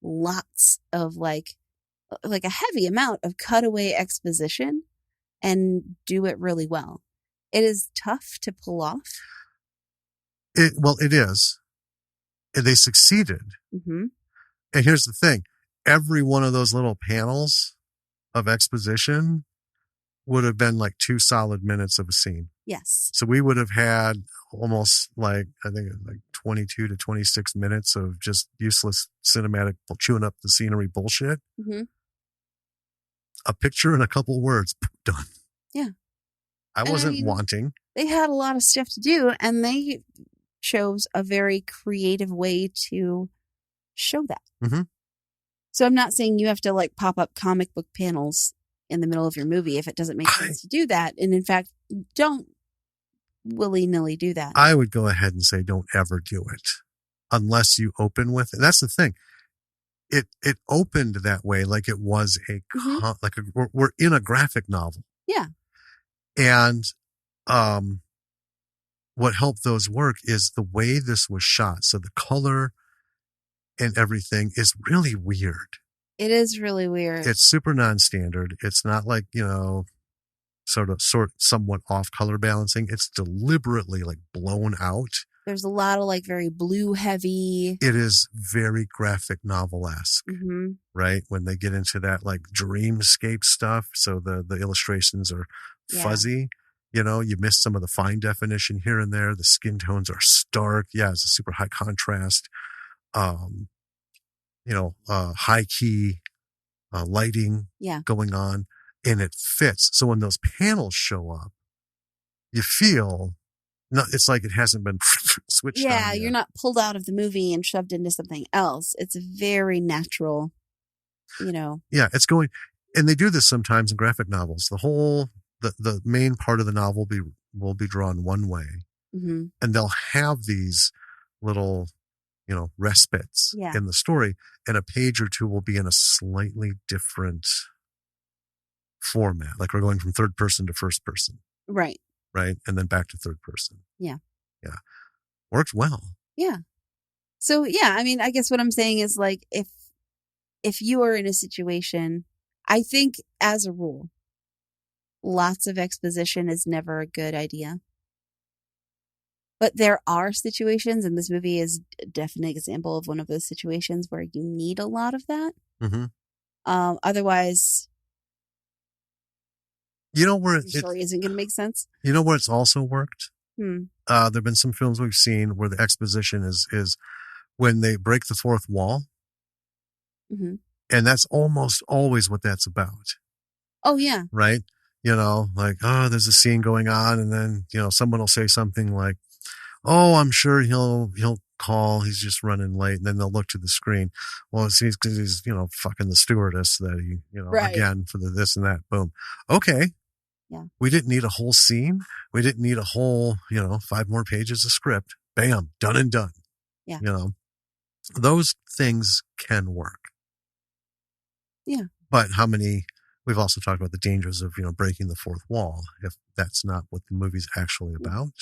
lots of like a heavy amount of cutaway exposition and do it really well. It is tough to pull off. It is. And they succeeded. Mm-hmm. And here's the thing. Every one of those little panels of exposition would have been like 2 solid minutes of a scene. Yes. So we would have had almost like, I think it was like 22 to 26 minutes of just useless cinematic chewing up the scenery bullshit. Mm-hmm. A picture and a couple words, done. Yeah. I wasn't wanting. They had a lot of stuff to do, and they chose a very creative way to show that. Mm-hmm. So I'm not saying you have to like pop up comic book panels in the middle of your movie if it doesn't make sense to do that. And in fact, don't willy-nilly do that. I would go ahead and say don't ever do it unless you open with it. That's the thing. It opened that way like it was we're in a graphic novel. Yeah. And what helped those work is the way this was shot. So the color and everything is really weird. It is really weird. It's super non-standard. It's not like, somewhat off color balancing. It's deliberately like blown out. There's a lot of like very blue heavy. It is very graphic novel-esque, mm-hmm. right? When they get into that like dreamscape stuff. So the illustrations are fuzzy. You miss some of the fine definition here and there. The skin tones are stark. Yeah, it's a super high contrast. High key lighting going on, and it fits. So when those panels show up, you feel it's like it hasn't been switched on. Yeah, you're not pulled out of the movie and shoved into something else. It's very natural, Yeah, it's going, and they do this sometimes in graphic novels. The main part of the novel will be drawn one way, mm-hmm. and they'll have these little respites in the story, and a page or two will be in a slightly different format. Like we're going from third person to first person. Right. Right. And then back to third person. Yeah. Yeah. Works well. Yeah. So, I mean, I guess what I'm saying is like, if you are in a situation, I think as a rule, lots of exposition is never a good idea. But there are situations, and this movie is a definite example of one of those situations where you need a lot of that. Mm-hmm. Otherwise, where the story isn't going to make sense. You know where it's also worked? There have been some films we've seen where the exposition is when they break the fourth wall. Mm-hmm. And that's almost always what that's about. Oh, yeah. Right? Like, there's a scene going on, and then, someone will say something like, oh, I'm sure he'll call. He's just running late. And then they'll look to the screen. Well, it's because he's, fucking the stewardess that he, right. Again for the this and that. Boom. Okay. Yeah. We didn't need a whole scene. We didn't need a whole, 5 more pages of script. Bam. Done and done. Yeah. Those things can work. Yeah. But we've also talked about the dangers of, breaking the fourth wall. If that's not what the movie's actually about,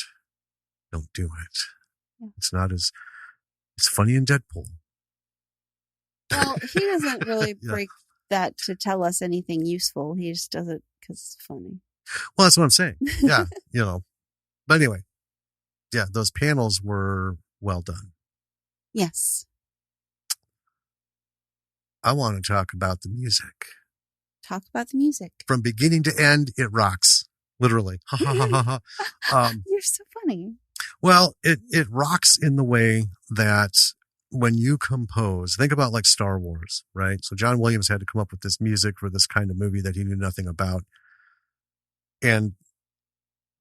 don't do it. Yeah. It's funny in Deadpool. Well, he doesn't really break that to tell us anything useful. He just does it because it's funny. Well, that's what I'm saying. Yeah. But anyway, those panels were well done. Yes. I want to talk about the music. Talk about the music. From beginning to end, it rocks. Literally. Ha ha ha ha ha. You're so funny. Well, it rocks in the way that when you compose, think about like Star Wars, right? So John Williams had to come up with this music for this kind of movie that he knew nothing about. And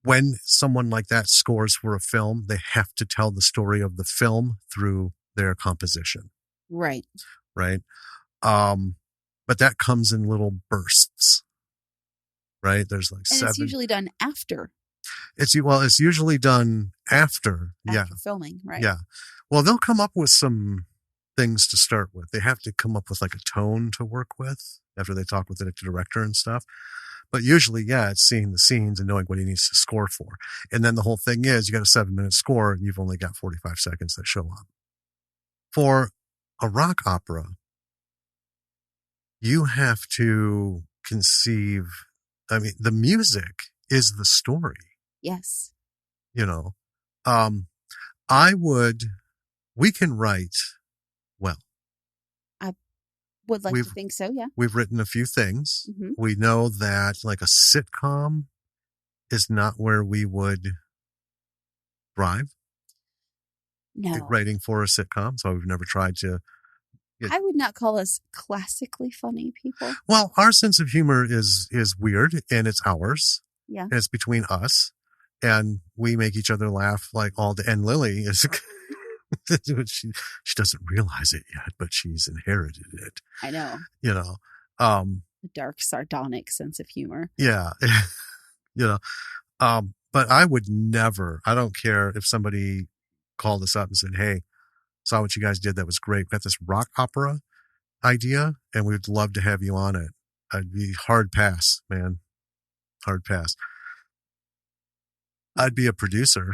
when someone like that scores for a film, they have to tell the story of the film through their composition. Right. Right. But that comes in little bursts, right? There's like and 7. It's usually done after. It's usually done after filming, right? Yeah. Well, they'll come up with some things to start with. They have to come up with like a tone to work with. after they talk with the director and stuff. But usually, yeah, it's seeing the scenes and knowing what he needs to score for. And then the whole thing is you got a 7-minute score and you've only got 45 seconds that show up. For a rock opera, you have the music is the story. Yes. We can write well. I would like to think so, yeah. We've written a few things. Mm-hmm. We know that like a sitcom is not where we would thrive. No. Writing for a sitcom, so we've never tried to. I would not call us classically funny people. Well, our sense of humor is weird, and it's ours. Yeah. And it's between us, and we make each other laugh like all day. And Lily is, she doesn't realize it yet, but she's inherited it. I know. A dark, sardonic sense of humor. Yeah. But I would never, I don't care if somebody called us up and said, hey, saw what you guys did. That was great. We got this rock opera idea and we'd love to have you on it. I'd be hard pass, man. Hard pass. I'd be a producer.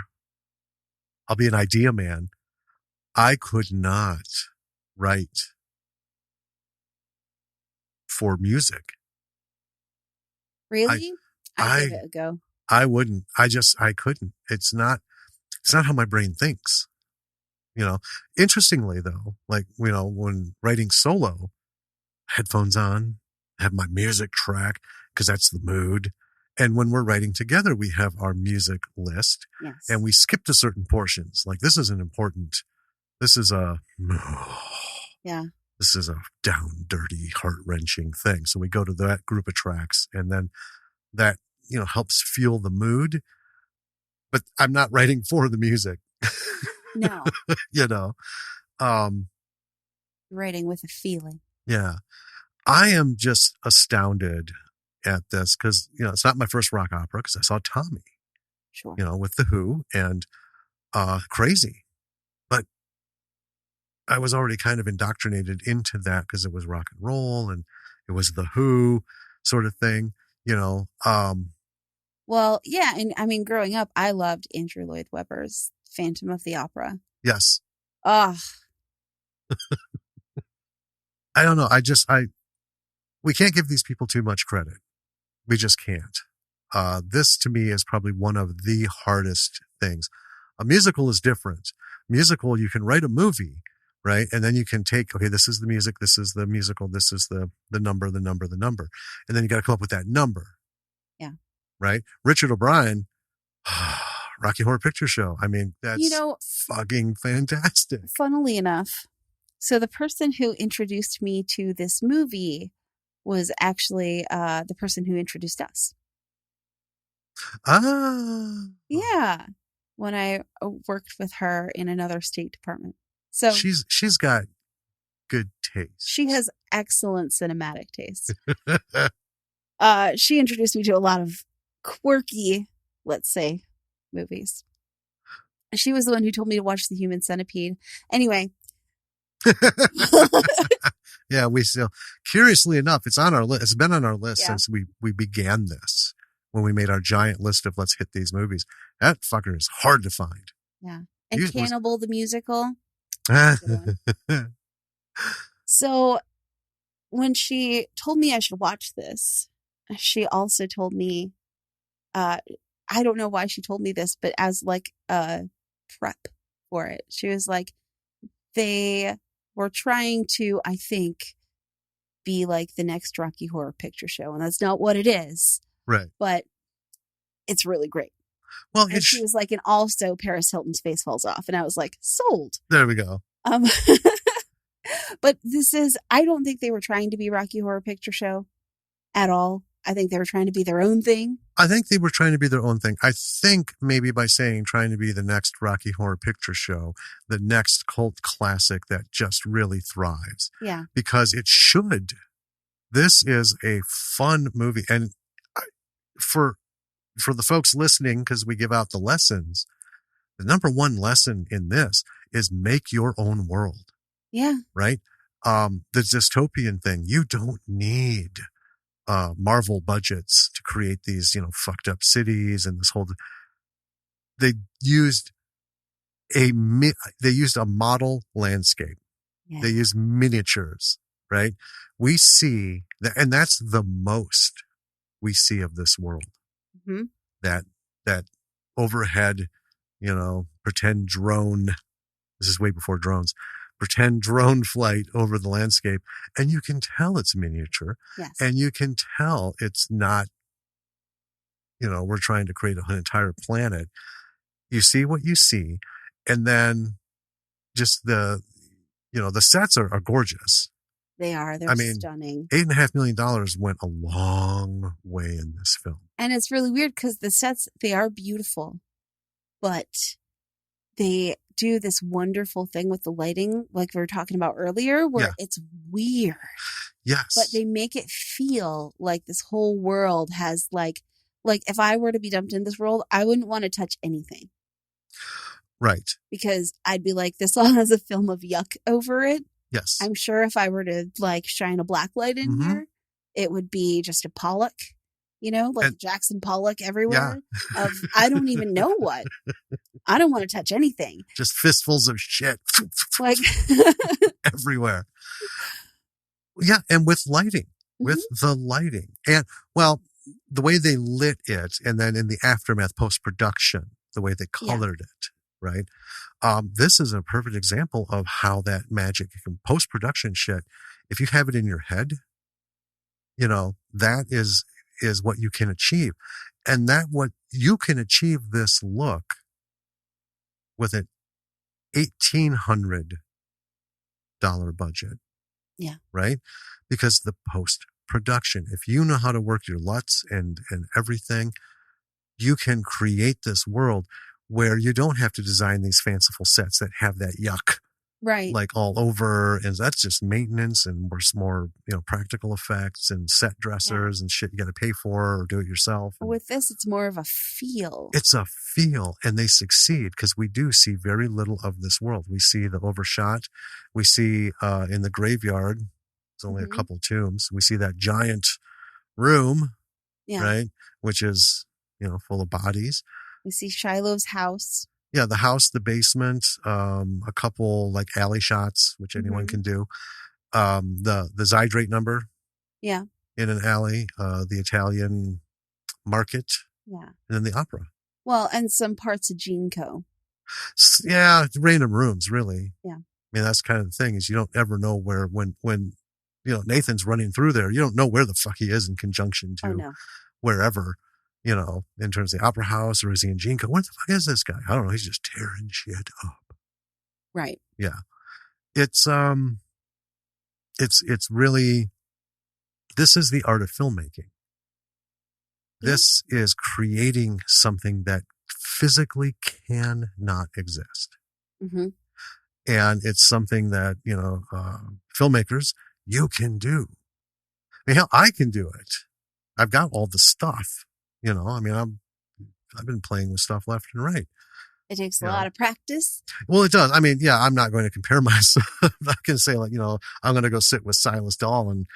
I'll be an idea man. I could not write for music. Really? I give it a go. I wouldn't. I couldn't. It's not how my brain thinks. Interestingly though, like, when writing solo, headphones on, have my music track because that's the mood. And when we're writing together, we have our music list. Yes. And we skip to certain portions. Like this is a down, dirty, heart-wrenching thing. So we go to that group of tracks and then that, helps fuel the mood. But I'm not writing for the music. No. Writing with a feeling. Yeah. I am just astounded at this because, it's not my first rock opera because I saw Tommy. Sure. With The Who and crazy. But I was already kind of indoctrinated into that because it was rock and roll and it was The Who sort of thing, Well, yeah. And I mean, growing up, I loved Andrew Lloyd Webber's Phantom of the Opera. Yes. I don't know. We can't give these people too much credit. We just can't. This to me is probably one of the hardest things. A musical is different. Musical, you can write a movie, right? And then you can take, okay, this is the music, this is the musical, this is the number. And then you got to come up with that number. Yeah. Right? Richard O'Brien, Rocky Horror Picture Show. I mean, that's fucking fantastic. Funnily enough, so the person who introduced me to this movie was actually the person who introduced us. Yeah. When I worked with her in another state department. So she's got good taste. She has excellent cinematic taste. She introduced me to a lot of quirky, let's say, movies. She was the one who told me to watch The Human Centipede. Anyway. Yeah, we still, curiously enough, it's on our list. It's been on our list since we began this. When we made our giant list of let's hit these movies. That fucker is hard to find. Yeah. And Cannibal the Musical. So when she told me I should watch this, she also told me, I don't know why she told me this, but as like a prep for it, she was like, they were trying to, I think, be like the next Rocky Horror Picture Show. And that's not what it is. Right. But it's really great. Well, and she was like, and also Paris Hilton's face falls off. And I was like, sold. There we go. But this is, I don't think they were trying to be Rocky Horror Picture Show at all. I think they were trying to be their own thing. I think they were trying to be their own thing. I think maybe by saying trying to be the next Rocky Horror Picture Show, the next cult classic that just really thrives. Yeah. Because it should. This is a fun movie. And for the folks listening, because we give out the lessons, the number one lesson in this is make your own world. Yeah. Right? The dystopian thing, you don't need Marvel budgets to create these, fucked up cities and this whole. They used a model landscape. Yeah. They use miniatures, right? We see that, and that's the most we see of this world. Mm-hmm. That overhead, pretend drone. This is way before drones. Pretend drone flight over the landscape, and you can tell it's miniature. Yes. And you can tell it's not, we're trying to create an entire planet. You see what you see, and then just the sets are gorgeous. They are. They're stunning. $8.5 million went a long way in this film. And it's really weird because the sets, they are beautiful, but they do this wonderful thing with the lighting, like we were talking about earlier, where it's weird. Yes. But they make it feel like this whole world has like if I were to be dumped in this world, I wouldn't want to touch anything. Right. Because I'd be like, this all has a film of yuck over it. Yes. I'm sure if I were to shine a black light in here, it would be just a Pollock, Jackson Pollock everywhere. Yeah. Of I don't even know what. I don't want to touch anything. Just fistfuls of shit. Like everywhere. Yeah, and with lighting. With the lighting. And the way they lit it, and then in the aftermath post-production, the way they colored it, right? This is a perfect example of how that magic post-production shit, if you have it in your head, that is what you can achieve. And what you can achieve this look with an $1,800 budget. Yeah. Right? Because the post-production, if you know how to work your LUTs and everything, you can create this world where you don't have to design these fanciful sets that have that yuck, right, like all over, and that's just maintenance and more practical effects and set dressers and shit you got to pay for or do it yourself. With this, it's more of a feel. It's a feel, and they succeed because we do see very little of this world. We see the overshot. We see in the graveyard, it's only a couple tombs. We see that giant room, right, which is full of bodies. We see Shiloh's house. Yeah, the house, the basement, a couple like alley shots, which anyone can do. The Zydrate number. Yeah. In an alley, the Italian market. Yeah. And then the opera. Well, and some parts of Genco. Yeah, random rooms, really. Yeah. I mean, that's kind of the thing is you don't ever know where when Nathan's running through there, you don't know where the fuck he is in conjunction to wherever. In terms of the opera house, or is he in Genco? What the fuck is this guy? I don't know. He's just tearing shit up. Right. Yeah. It's really, this is the art of filmmaking. This is creating something that physically cannot exist. Mm-hmm. And it's something that, filmmakers, you can do. I mean, hell, I can do it. I've got all the stuff. I've been playing with stuff left and right. It takes a lot of practice. Well, it does. I mean, I'm not going to compare myself. I can say I'm going to go sit with Silas Dahl and,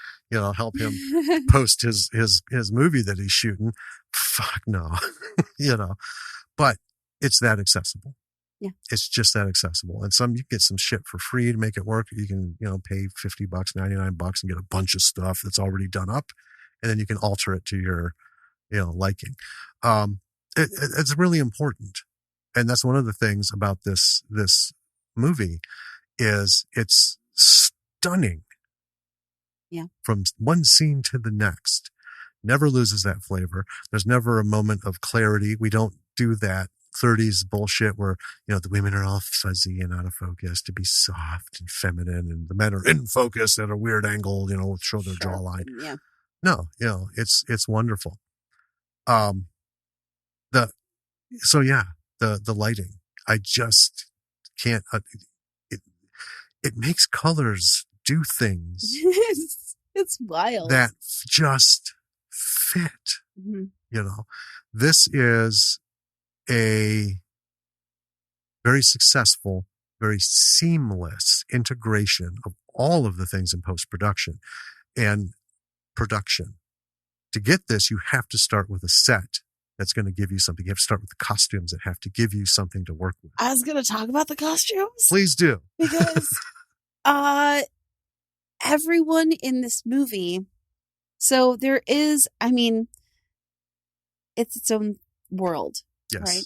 help him post his movie that he's shooting. Fuck no, but it's that accessible. Yeah. It's just that accessible. And you get some shit for free to make it work. You can, pay $50, $99 and get a bunch of stuff that's already done up. And then you can alter it to your, liking. It's really important. And that's one of the things about this movie is it's stunning. Yeah. From one scene to the next. Never loses that flavor. There's never a moment of clarity. We don't do that 30s bullshit where, the women are all fuzzy and out of focus to be soft and feminine, and the men are in focus at a weird angle, show their jawline. Yeah. No, it's wonderful. The lighting, I just can't, it makes colors do things. It's wild. That just fit. Mm-hmm. This is a very successful, very seamless integration of all of the things in post-production and production. To get this, you have to start with a set that's going to give you something. You have to start with the costumes that have to give you something to work with. I was going to talk about the costumes. Please do. Because everyone in this movie, so there is, I mean, it's its own world, Yes. right?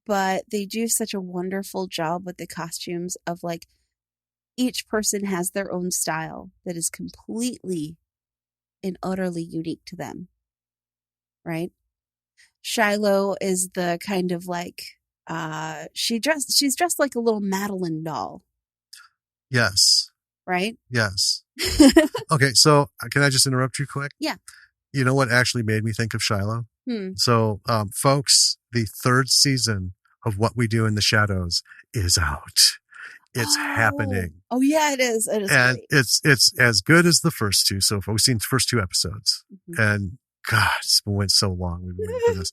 But they do such a wonderful job with the costumes of like each person has their own style that is completely and utterly unique to them, right? Shiloh is the kind of like she's dressed like a little Madeline doll, Yes. right? Yes. Okay, so can I just interrupt you quick? Yeah. You know what actually made me think of Shiloh? So, folks, the 3rd season of What We Do in the Shadows is out. It's happening. Oh yeah, it is. It is, and great. it's as good as the first 2 so far. We've seen the first 2 episodes, and God, it's been so long we've been waiting for this.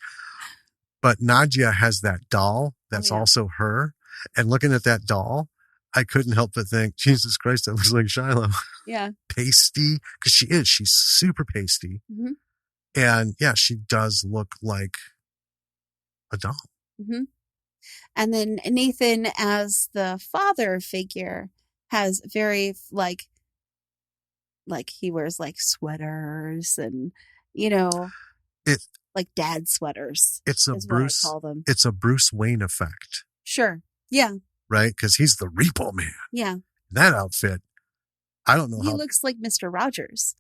But Nadia has that doll that's also her, and looking at that doll, I couldn't help but think, Jesus Christ, that looks like Shiloh. Yeah, pasty, because she is. She's super pasty, and yeah, she does look like a doll. And then Nathan, as the father figure, has very like he wears like sweaters and like dad sweaters. It's a is Bruce. what I call them. It's a Bruce Wayne effect. Sure. Yeah. Right, because he's the Repo Man. Yeah. That outfit, I don't know he how. looks like Mr. Rogers.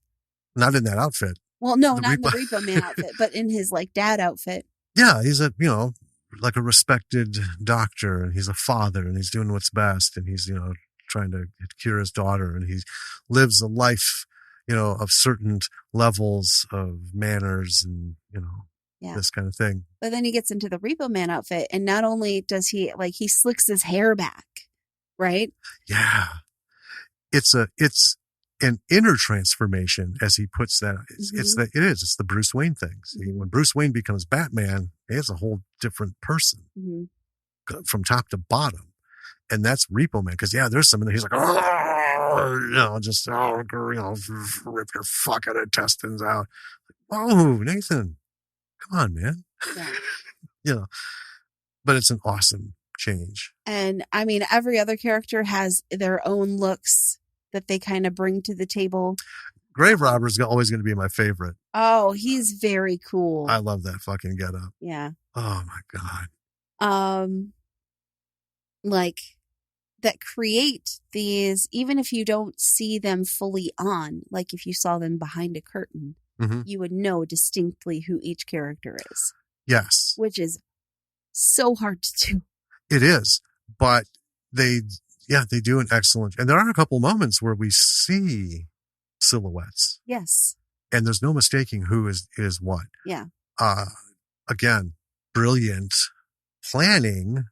Not in that outfit. Well, no, not in the Repo Man outfit, but in his like dad outfit. Yeah, he's like a respected doctor, and he's a father, and he's doing what's best, and he's trying to cure his daughter, and he lives a life of certain levels of manners and this kind of thing. But then he gets into the Repo Man outfit, and not only does he he slicks his hair back, right? Yeah, it's an inner transformation, as he puts that. It's the Bruce Wayne thing. See, when Bruce Wayne becomes Batman, he's a whole different person from top to bottom, and that's Repo Man. Because there's something that he's like, rip your fucking intestines out. Oh, Nathan, come on, man. Yeah. But it's an awesome change. And I mean, every other character has their own looks that they kind of bring to the table. Grave Robber is always going to be my favorite. Oh, he's very cool. I love that fucking getup. Yeah. Oh my God. Like that create these, even if you don't see them fully on, like if you saw them behind a curtain, you would know distinctly who each character is. Yes. Which is so hard to do. It is, but they do an excellent, and there are a couple moments where we see silhouettes. Yes. And there's no mistaking who is what. Yeah. Again, brilliant planning,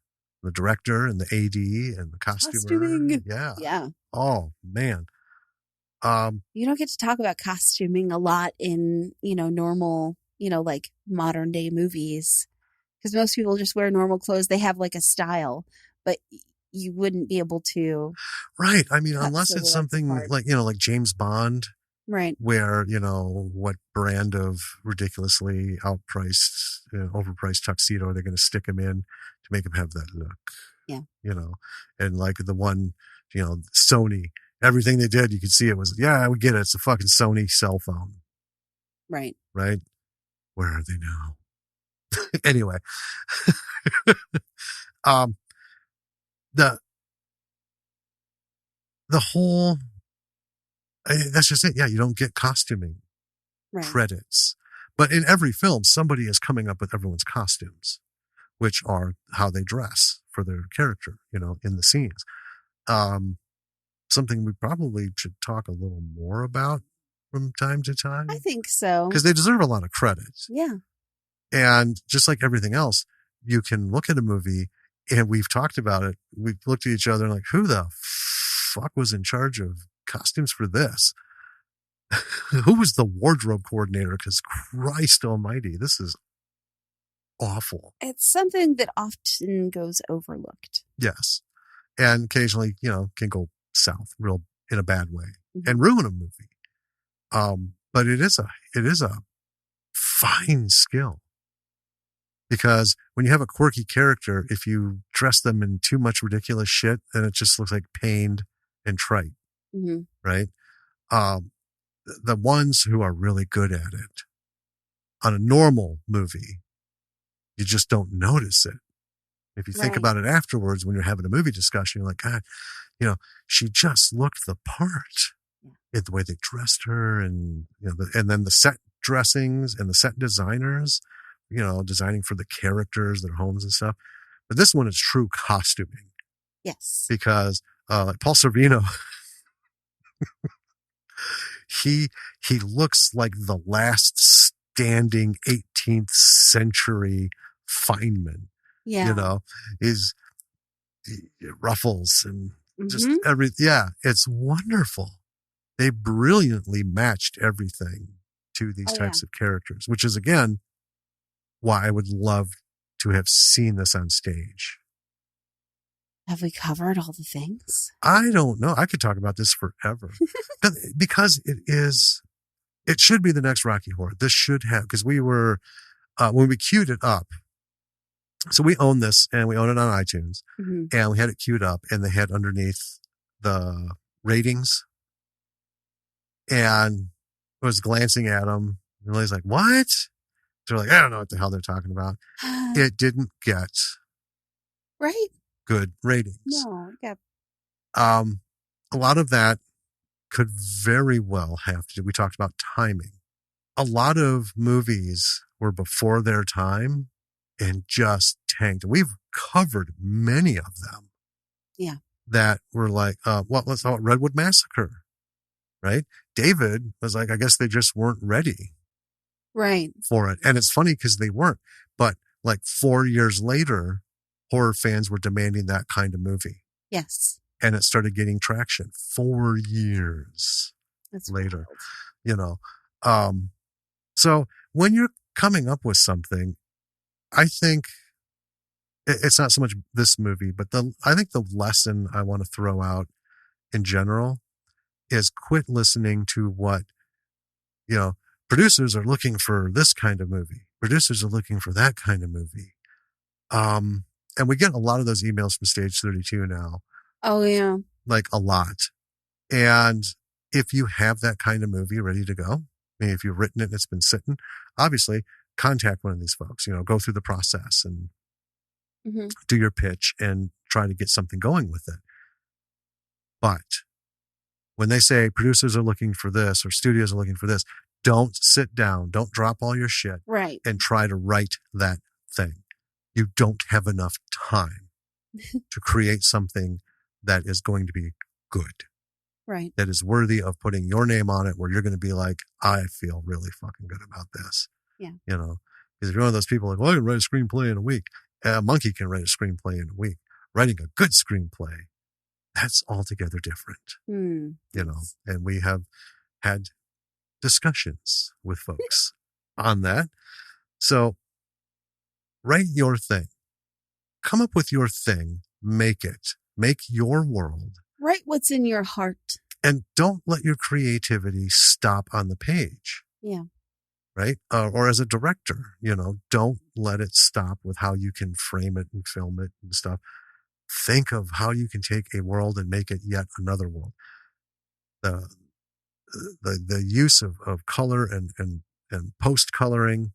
the director and the AD and the costumer. Costuming. Yeah. Yeah. Oh man. You don't get to talk about costuming a lot in, normal, like modern day movies, because most people just wear normal clothes. They have like a style, but you wouldn't be able to. Right. I mean, unless it's something like James Bond. Right. Where, what brand of ridiculously outpriced, overpriced tuxedo they're going to stick him in to make him have that look. Yeah. And like the one, Sony, everything they did, you could see it was, we get it. It's a fucking Sony cell phone. Right. Right. Where are they now? Anyway, the whole, that's just it. Yeah, you don't get costuming credits. But in every film, somebody is coming up with everyone's costumes, which are how they dress for their character, in the scenes. Something we probably should talk a little more about from time to time. I think so. Because they deserve a lot of credit. Yeah. And just like everything else, you can look at a movie, and we've talked about it. We've looked at each other and like, who the fuck was in charge of costumes for this? Who was the wardrobe coordinator? Because Christ almighty, this is awful. It's something that often goes overlooked. Yes. and occasionally, can go south real in a bad way Mm-hmm. and ruin a movie. But it is a fine skill, because when you have a quirky character, if you dress them in too much ridiculous shit, then it just looks like pained and trite, Mm-hmm. right? The ones who are really good at it on a normal movie, you just don't notice it. If you think Right. about it afterwards, when you're having a movie discussion, you're like, God, she just looked the part in the way they dressed her, and and then the set dressings and the set designers, designing for the characters, their homes and stuff. But this one is true costuming, Yes. because like Paul Sorvino, he looks like the last standing 18th century Feynman. Yeah. His ruffles and just Mm-hmm. it's wonderful. They brilliantly matched everything to these types of characters, which is, again, why I would love to have seen this on stage. Have we covered all the things? I don't know. I could talk about this forever because it should be the next Rocky Horror. This should have, because we were, when we queued it up, so we own this and we own it on iTunes, Mm-hmm. and we had it queued up, and they had underneath the ratings, and I was glancing at them, and Lily's like, what? They're like, I don't know what the hell they're talking about. It didn't get Right? good ratings. No. Yeah. A lot of that could very well have to do, we talked about timing. A lot of movies were before their time and just tanked. We've covered many of them. Yeah. That were like, let's talk about Redwood Massacre, right? David was like, I guess they just weren't ready Right. for it. And it's funny because they weren't, but like 4 years later, horror fans were demanding that kind of movie. Yes. And it started getting traction 4 years That's later, wild. So when you're coming up with something, I think it's not so much this movie, but I think the lesson I want to throw out in general is quit listening to what, producers are looking for this kind of movie. Producers are looking for that kind of movie. And we get a lot of those emails from Stage 32 now. Oh, yeah. Like a lot. And if you have that kind of movie ready to go, I mean, if you've written it and it's been sitting, obviously contact one of these folks, go through the process and do your pitch and try to get something going with it. But when they say producers are looking for this or studios are looking for this, don't sit down, don't drop all your shit, right, and try to write that thing. You don't have enough time to create something that is going to be good. Right. That is worthy of putting your name on it, where you're going to be like, I feel really fucking good about this. Yeah. Because if you're one of those people like, well, I can write a screenplay in a week. A monkey can write a screenplay in a week. Writing a good screenplay, that's altogether different. And we have had discussions with folks on that. So write your thing. Come up with your thing. Make it. Make your world. Write what's in your heart. And don't let your creativity stop on the page. Yeah. Right? Or as a director, don't let it stop with how you can frame it and film it and stuff. Think of how you can take a world and make it yet another world. The use of color and post coloring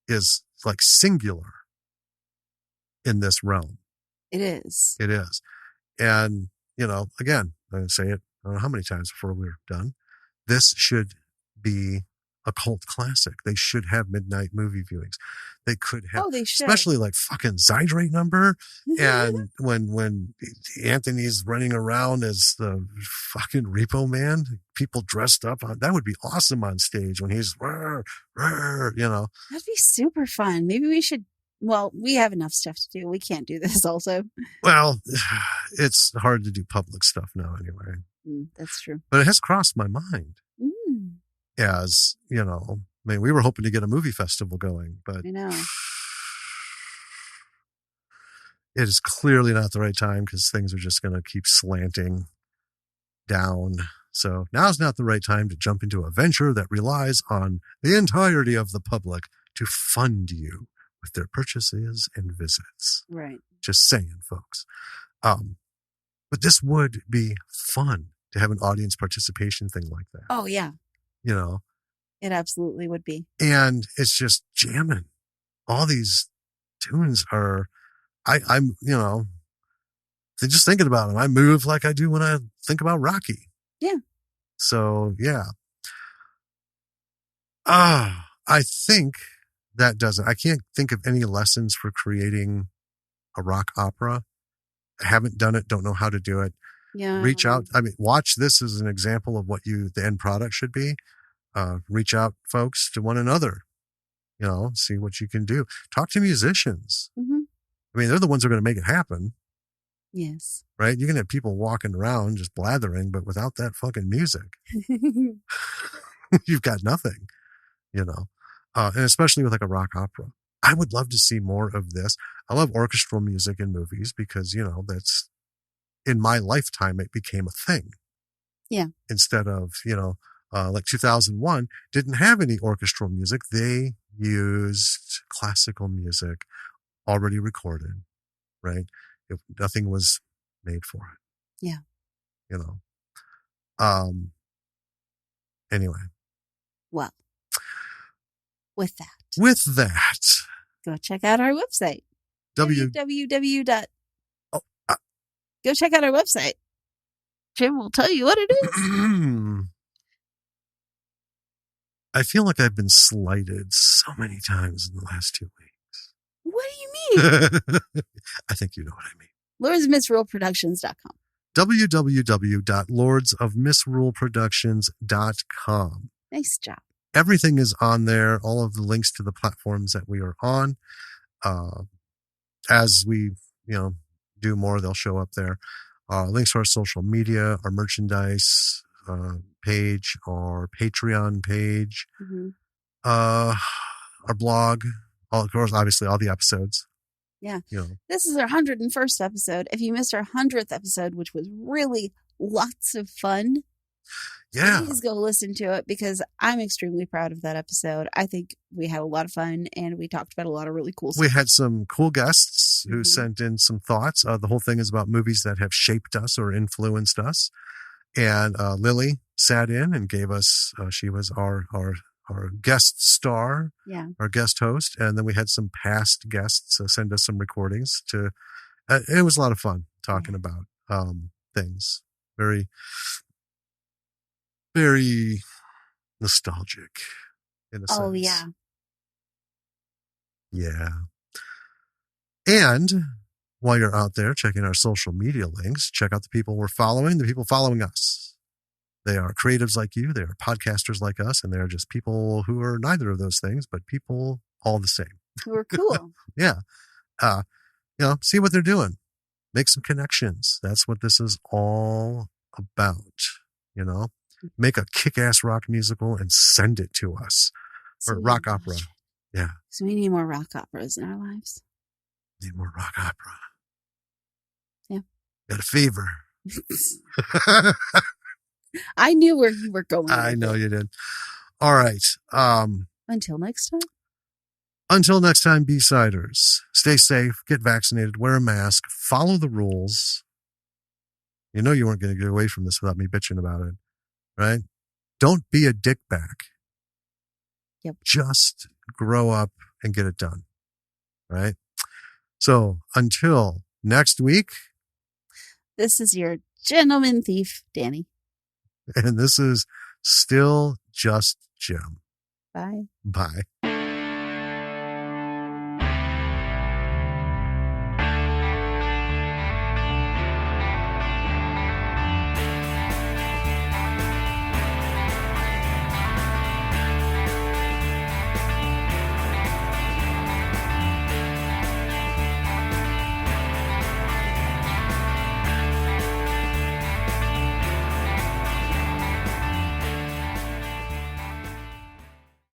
is like singular in this realm. It is. It is. And, again, I'm going to say it, I don't know how many times before we're done. This should be a cult classic. They should have midnight movie viewings. They could have, they should. Especially like fucking Zydrate Number. And when Anthony's running around as the fucking Repo Man, people dressed up that would be awesome on stage when he's, That'd be super fun. Maybe we should. Well, we have enough stuff to do. We can't do this also. Well, it's hard to do public stuff now anyway. That's true. But it has crossed my mind. As, we were hoping to get a movie festival going, but I know. it is clearly not the right time because things are just going to keep slanting down. So now's not the right time to jump into a venture that relies on the entirety of the public to fund you with their purchases and visits. Right. Just saying, folks. But this would be fun to have an audience participation thing like that. Oh, yeah. You know? It absolutely would be. And it's just jamming. All these tunes are, I'm, you know, just thinking about them. I move like I do when I think about Rocky. Yeah. So, yeah. I think that does it. I can't think of any lessons for creating a rock opera. I haven't done it. Don't know how to do it. Yeah. Reach out. I mean, watch this as an example of what the end product should be. Reach out, folks, to one another. You know, see what you can do. Talk to musicians. Mm-hmm. I mean, they're the ones who are going to make it happen. Yes. Right? You can have people walking around just blathering, but without that fucking music, you've got nothing, you know? And especially with like a rock opera. I would love to see more of this. I love orchestral music in movies because, you know, that's in my lifetime, it became a thing. Yeah. Instead of, you know, like 2001 didn't have any orchestral music. They used classical music already recorded, right? Nothing was made for it. Yeah. You know. Anyway. Well, with that, go check out our website. www. Go check out our website. Jim will tell you what it is. I feel like I've been slighted so many times in the last 2 weeks. What do you mean? I think you know what I mean. LordsofMissRuleProductions.com. www.lordsofmissruleproductions.com. Nice job. Everything is on there. All of the links to the platforms that we are on. As we, you know, do more, they'll show up there. Links to our social media, our merchandise page, our Patreon page, our blog, of course, obviously all the episodes. Yeah. You know. This is our 101st episode. If you missed our 100th episode, which was really lots of fun, please go listen to it because I'm extremely proud of that episode. I think we had a lot of fun and we talked about a lot of really cool stuff. We had some cool guests who sent in some thoughts. The whole thing is about movies that have shaped us or influenced us. And Lily sat in and gave us, she was our guest star, our guest host. And then we had some past guests send us some recordings it was a lot of fun talking about things. Very, very nostalgic in a sense. Oh, yeah. Yeah. And while you're out there checking our social media links, check out the people we're following, the people following us. They are creatives like you. They are podcasters like us. And they're just people who are neither of those things, but people all the same. Who are cool. Yeah. You know, see what they're doing. Make some connections. That's what this is all about. You know, make a kick-ass rock musical and send it to us. Or rock opera. Yeah. So we need more rock operas in our lives. Need more rock opera. Yeah. Got a fever. I knew where you were going. I know you did. All right. Until next time. Until next time, B-siders. Stay safe. Get vaccinated. Wear a mask. Follow the rules. You know you weren't going to get away from this without me bitching about it. Right? Don't be a dickbag. Yep. Just grow up and get it done. Right? So until next week. This is your gentleman thief, Dani. And this is still just Jim. Bye. Bye.